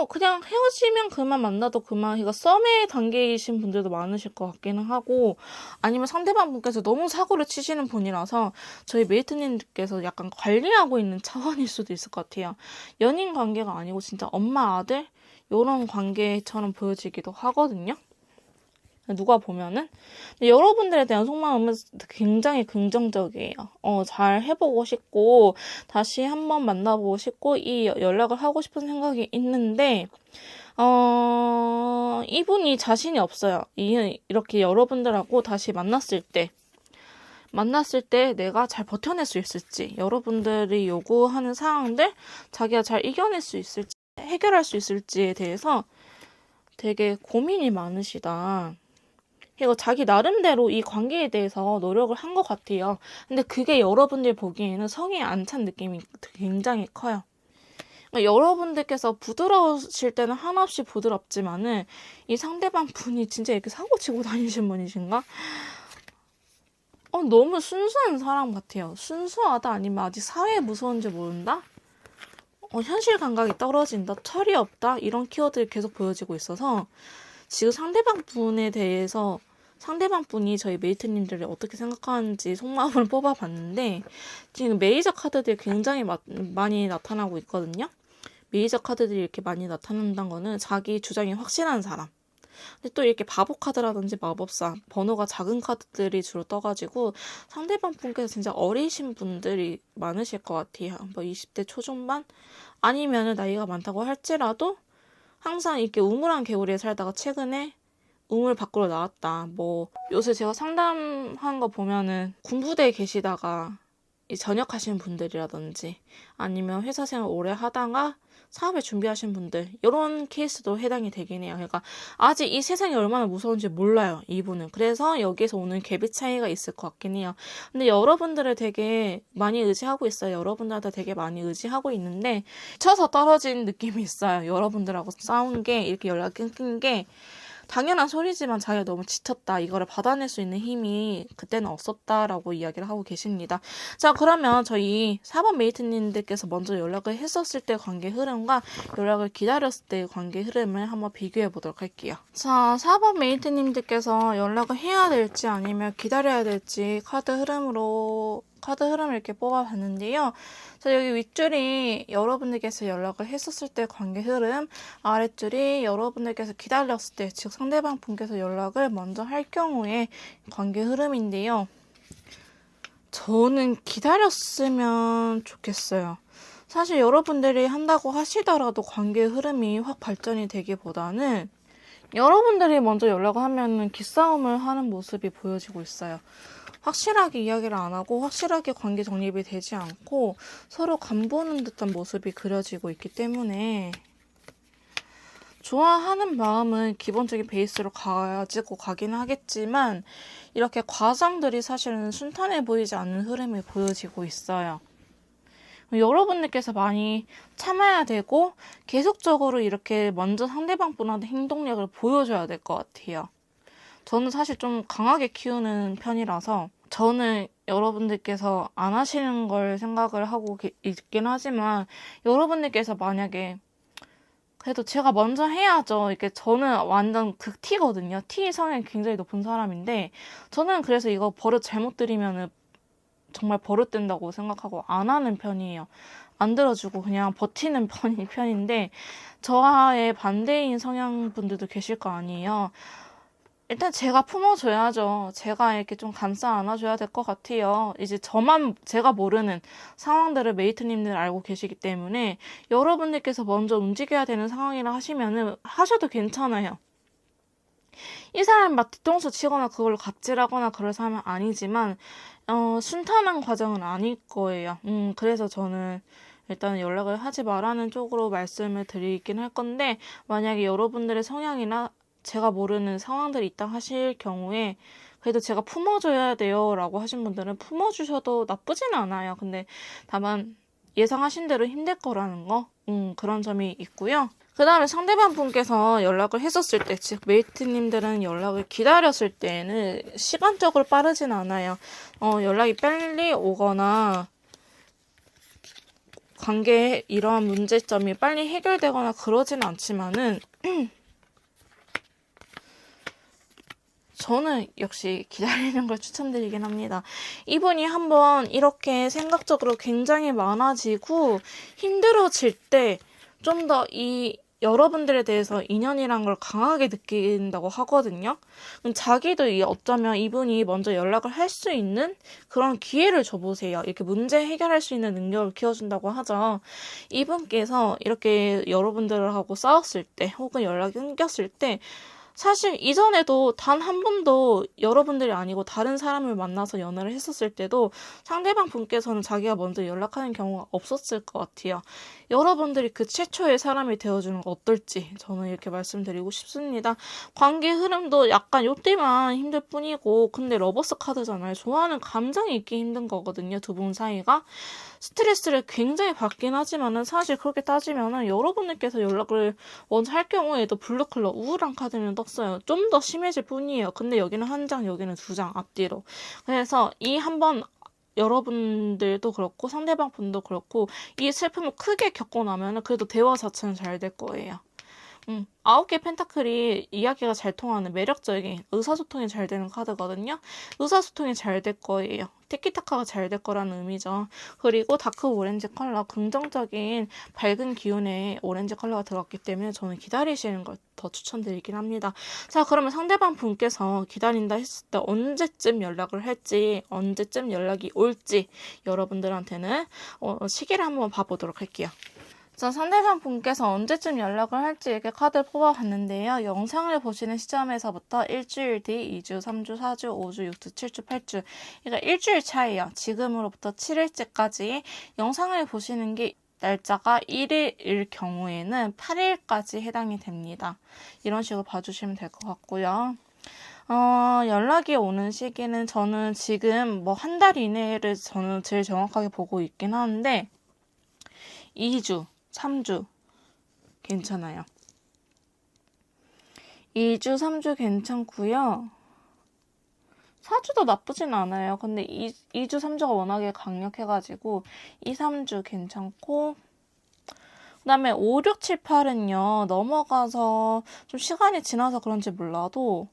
그냥 헤어지면 그만 만나도 그만, 그러니까 썸의 단계이신 분들도 많으실 것 같기는 하고, 아니면 상대방 분께서 너무 사고를 치시는 분이라서 저희 메이트님께서 약간 관리하고 있는 차원일 수도 있을 것 같아요. 연인 관계가 아니고 진짜 엄마, 아들? 이런 관계처럼 보여지기도 하거든요. 누가 보면은. 여러분들에 대한 속마음은 굉장히 긍정적이에요. 잘 해보고 싶고, 다시 한번 만나보고 싶고, 이 연락을 하고 싶은 생각이 있는데, 이분이 자신이 없어요. 이렇게 여러분들하고 다시 만났을 때 내가 잘 버텨낼 수 있을지, 여러분들이 요구하는 사항들, 자기가 잘 이겨낼 수 있을지, 해결할 수 있을지에 대해서 되게 고민이 많으시다. 그리고 자기 나름대로 이 관계에 대해서 노력을 한 것 같아요. 근데 그게 여러분들 보기에는 성에 안 찬 느낌이 굉장히 커요. 그러니까 여러분들께서 부드러우실 때는 한없이 부드럽지만은 이 상대방 분이 진짜 이렇게 사고 치고 다니신 분이신가? 너무 순수한 사람 같아요. 순수하다 아니면 아직 사회에 무서운지 모른다? 현실 감각이 떨어진다, 철이 없다, 이런 키워드를 계속 보여지고 있어서 지금 상대방 분에 대해서 상대방 분이 저희 메이트님들을 어떻게 생각하는지 속마음을 뽑아봤는데 지금 메이저 카드들이 굉장히 많이 나타나고 있거든요. 메이저 카드들이 이렇게 많이 나타난다는 거는 자기 주장이 확실한 사람. 근데 또 이렇게 바보 카드라든지 마법사, 번호가 작은 카드들이 주로 떠가지고 상대방 분께서 진짜 어리신 분들이 많으실 것 같아요. 뭐 20대 초중반? 아니면은 나이가 많다고 할지라도 항상 이렇게 우물한 개구리에 살다가 최근에 우물 밖으로 나왔다. 뭐 요새 제가 상담한 거 보면은 군부대에 계시다가 전역하시는 분들이라든지 아니면 회사 생활 오래 하다가 사업을 준비하신 분들 이런 케이스도 해당이 되긴 해요. 그러니까 아직 이 세상이 얼마나 무서운지 몰라요. 이분은. 그래서 여기서 오는 갭의 차이가 있을 것 같긴 해요. 근데 여러분들을 되게 많이 의지하고 있어요. 여러분들한테 되게 많이 의지하고 있는데 쳐서 떨어진 느낌이 있어요. 여러분들하고 싸운 게 이렇게 연락 끊긴 게 당연한 소리지만 자기가 너무 지쳤다. 이거를 받아낼 수 있는 힘이 그때는 없었다라고 이야기를 하고 계십니다. 자, 그러면 저희 4번 메이트님들께서 먼저 연락을 했었을 때 관계 흐름과 연락을 기다렸을 때의 관계 흐름을 한번 비교해 보도록 할게요. 자, 4번 메이트님들께서 연락을 해야 될지 아니면 기다려야 될지 카드 흐름을 이렇게 뽑아봤는데요. 자, 여기 윗줄이 여러분들께서 연락을 했었을 때 관계 흐름, 아랫줄이 여러분들께서 기다렸을 때, 즉 상대방 분께서 연락을 먼저 할 경우에 관계 흐름인데요. 저는 기다렸으면 좋겠어요. 사실 여러분들이 한다고 하시더라도 관계 흐름이 확 발전이 되기보다는 여러분들이 먼저 연락을 하면 기싸움을 하는 모습이 보여지고 있어요. 확실하게 이야기를 안 하고 확실하게 관계 정립이 되지 않고 서로 간보는 듯한 모습이 그려지고 있기 때문에 좋아하는 마음은 기본적인 베이스로 가지고 가긴 하겠지만 이렇게 과정들이 사실은 순탄해 보이지 않는 흐름이 보여지고 있어요. 여러분들께서 많이 참아야 되고 계속적으로 이렇게 먼저 상대방 분한테 행동력을 보여줘야 될 것 같아요. 저는 사실 좀 강하게 키우는 편이라서 저는 여러분들께서 안 하시는 걸 생각을 하고 있긴 하지만 여러분들께서 만약에 그래도 제가 먼저 해야죠. 이렇게 저는 완전 극T거든요. T 성향이 굉장히 높은 사람인데 저는 그래서 이거 버릇 잘못 들이면은 정말 버릇된다고 생각하고 안 하는 편이에요. 안 들어주고 그냥 버티는 편인데 저와의 반대인 성향 분들도 계실 거 아니에요. 일단 제가 품어줘야죠. 제가 이렇게 좀 감싸 안아줘야 될 것 같아요. 이제 제가 모르는 상황들을 메이트님들 알고 계시기 때문에 여러분들께서 먼저 움직여야 되는 상황이라 하시면은 하셔도 괜찮아요. 이 사람이 막 뒤통수 치거나 그걸로 갑질하거나 그럴 사람은 아니지만 순탄한 과정은 아닐 거예요. 그래서 저는 일단 연락을 하지 말라는 쪽으로 말씀을 드리긴 할 건데 만약에 여러분들의 성향이나 제가 모르는 상황들이 있다 하실 경우에 그래도 제가 품어줘야 돼요 라고 하신 분들은 품어주셔도 나쁘진 않아요. 근데 다만 예상하신 대로 힘들 거라는 거 그런 점이 있고요. 그 다음에 상대방 분께서 연락을 했었을 때, 즉 메이트님들은 연락을 기다렸을 때는 시간적으로 빠르진 않아요. 연락이 빨리 오거나 관계에 이러한 문제점이 빨리 해결되거나 그러진 않지만은 저는 역시 기다리는 걸 추천드리긴 합니다. 이분이 한번 이렇게 생각적으로 굉장히 많아지고 힘들어질 때 좀 더 여러분들에 대해서 인연이란 걸 강하게 느낀다고 하거든요. 자기도 어쩌면 이분이 먼저 연락을 할 수 있는 그런 기회를 줘보세요. 이렇게 문제 해결할 수 있는 능력을 키워준다고 하죠. 이분께서 이렇게 여러분들하고 싸웠을 때 혹은 연락이 끊겼을 때 사실 이전에도 단 한 번도 여러분들이 아니고 다른 사람을 만나서 연애를 했었을 때도 상대방 분께서는 자기가 먼저 연락하는 경우가 없었을 것 같아요. 여러분들이 그 최초의 사람이 되어주는 거 어떨지 저는 이렇게 말씀드리고 싶습니다. 관계 흐름도 약간 요때만 힘들 뿐이고, 근데 러버스 카드잖아요. 좋아하는 감정이 있기 힘든 거거든요. 두 분 사이가. 스트레스를 굉장히 받긴 하지만은 사실 그렇게 따지면은 여러분들께서 연락을 먼저 할 경우에도 블루클럽 우울한 카드는 떴어요. 좀 더 심해질 뿐이에요. 근데 여기는 한 장, 여기는 두 장 앞뒤로. 그래서 이 한번 여러분들도 그렇고 상대방 분도 그렇고 이 슬픔을 크게 겪고 나면은 그래도 대화 자체는 잘 될 거예요. 9개 펜타클이 이야기가 잘 통하는 매력적인 의사소통이 잘 되는 카드거든요. 의사소통이 잘 될 거예요. 티키타카가 잘 될 거라는 의미죠. 그리고 다크 오렌지 컬러, 긍정적인 밝은 기운의 오렌지 컬러가 들어갔기 때문에 저는 기다리시는 걸 더 추천드리긴 합니다. 자, 그러면 상대방 분께서 기다린다 했을 때 언제쯤 연락을 할지, 언제쯤 연락이 올지 여러분들한테는 시기를 한번 봐보도록 할게요. 자, 상대방 분께서 언제쯤 연락을 할지 이렇게 카드를 뽑아봤는데요. 영상을 보시는 시점에서부터 일주일 뒤, 2주, 3주, 4주, 5주, 6주, 7주, 8주. 그러니까 일주일 차이요. 지금으로부터 7일째까지 영상을 보시는 게 날짜가 1일일 경우에는 8일까지 해당이 됩니다. 이런 식으로 봐주시면 될 것 같고요. 연락이 오는 시기는 저는 지금 뭐 한 달 이내를 저는 제일 정확하게 보고 있긴 하는데 2주, 3주 괜찮아요. 2주, 3주 괜찮고요. 4주도 나쁘진 않아요. 근데 2주, 3주가 워낙에 강력해가지고 2, 3주 괜찮고, 그 다음에 5, 6, 7, 8은요. 넘어가서 좀 시간이 지나서 그런지 몰라도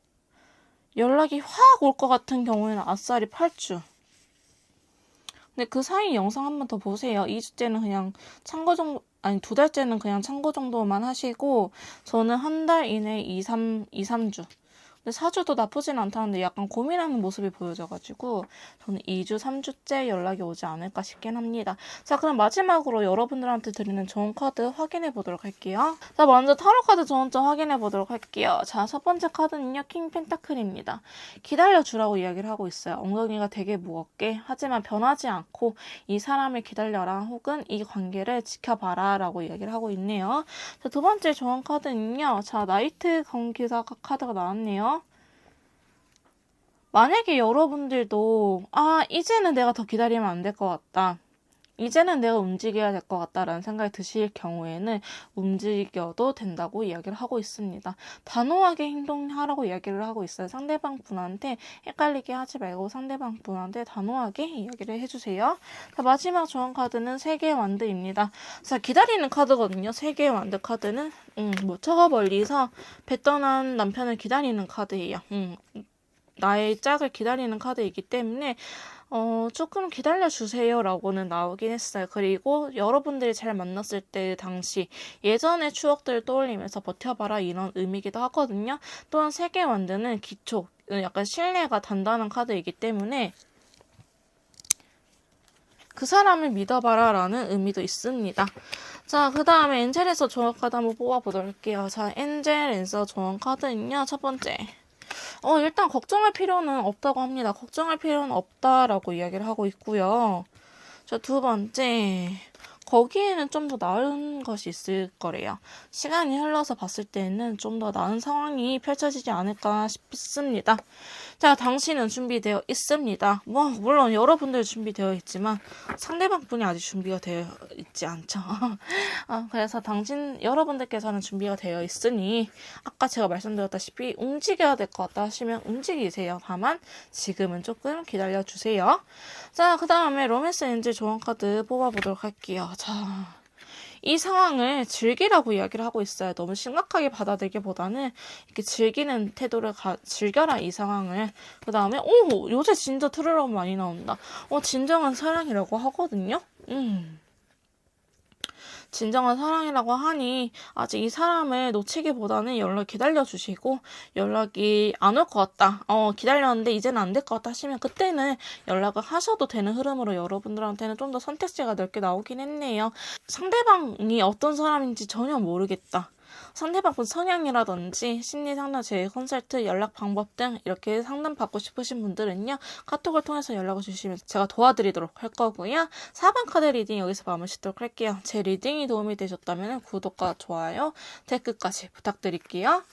연락이 확 올 것 같은 경우에는 아싸리 8주. 근데 그 사이 영상 한 번 더 보세요. 2주째는 그냥 참고 정도, 아니 2달째는 그냥 참고 정도만 하시고, 저는 한 달 이내 2, 3주. 근데 4주도 나쁘진 않다는데 약간 고민하는 모습이 보여져가지고 저는 2주, 3주째 연락이 오지 않을까 싶긴 합니다. 자, 그럼 마지막으로 여러분들한테 드리는 좋은 카드 확인해 보도록 할게요. 자, 먼저 타로 카드 좋은점 확인해 보도록 할게요. 자, 첫 번째 카드는요, 킹 펜타클입니다. 기다려주라고 이야기를 하고 있어요. 엉덩이가 되게 무겁게, 하지만 변하지 않고 이 사람을 기다려라, 혹은 이 관계를 지켜봐라 라고 이야기를 하고 있네요. 자, 두 번째 좋은 카드는요, 자, 나이트 건기사 카드가 나왔네요. 만약에 여러분들도 이제는 내가 더 기다리면 안 될 것 같다, 이제는 내가 움직여야 될 것 같다라는 생각이 드실 경우에는 움직여도 된다고 이야기를 하고 있습니다. 단호하게 행동하라고 이야기를 하고 있어요. 상대방 분한테 헷갈리게 하지 말고 상대방 분한테 단호하게 이야기를 해주세요. 자, 마지막 좋은 카드는 세계의 완드입니다. 자, 기다리는 카드거든요. 세계의 완드 카드는 저거 멀리서 배 떠난 남편을 기다리는 카드예요. 나의 짝을 기다리는 카드이기 때문에 조금 기다려주세요 라고는 나오긴 했어요. 그리고 여러분들이 잘 만났을 때 당시 예전의 추억들을 떠올리면서 버텨봐라 이런 의미이기도 하거든요. 또한 세계 완드는 기초, 약간 신뢰가 단단한 카드이기 때문에 그 사람을 믿어봐라 라는 의미도 있습니다. 자, 그 다음에 엔젤에서 좋은 카드 한번 뽑아보도록 할게요. 자, 엔젤에서 좋은 카드는요, 첫 번째. 일단 걱정할 필요는 없다고 합니다. 걱정할 필요는 없다라고 이야기를 하고 있고요. 자, 두 번째. 거기에는 좀 더 나은 것이 있을 거래요. 시간이 흘러서 봤을 때는 좀 더 나은 상황이 펼쳐지지 않을까 싶습니다. 자, 당신은 준비되어 있습니다. 물론 여러분들 준비되어 있지만 상대방 분이 아직 준비가 되어 있지 않죠. 그래서 여러분들께서는 준비가 되어 있으니 아까 제가 말씀드렸다시피 움직여야 될 것 같다 하시면 움직이세요. 다만 지금은 조금 기다려주세요. 자, 그 다음에 로맨스 엔젤 좋은 카드 뽑아보도록 할게요. 자, 이 상황을 즐기라고 이야기를 하고 있어요. 너무 심각하게 받아들기보다는 이렇게 즐기는 태도를 즐겨라, 이 상황을. 그 다음에 요새 진짜 트루러브 많이 나온다. 진정한 사랑이라고 하거든요. 진정한 사랑이라고 하니 아직 이 사람을 놓치기보다는 연락 기다려주시고, 연락이 안 올 것 같다, 기다렸는데 이제는 안 될 것 같다 하시면 그때는 연락을 하셔도 되는 흐름으로 여러분들한테는 좀 더 선택지가 넓게 나오긴 했네요. 상대방이 어떤 사람인지 전혀 모르겠다, 상대방 분 성향이라든지 심리 상담 제휴 컨설트, 연락 방법 등 이렇게 상담 받고 싶으신 분들은요. 카톡을 통해서 연락을 주시면 제가 도와드리도록 할 거고요. 4번 카드 리딩 여기서 마무리 짓도록 할게요. 제 리딩이 도움이 되셨다면 구독과 좋아요, 댓글까지 부탁드릴게요.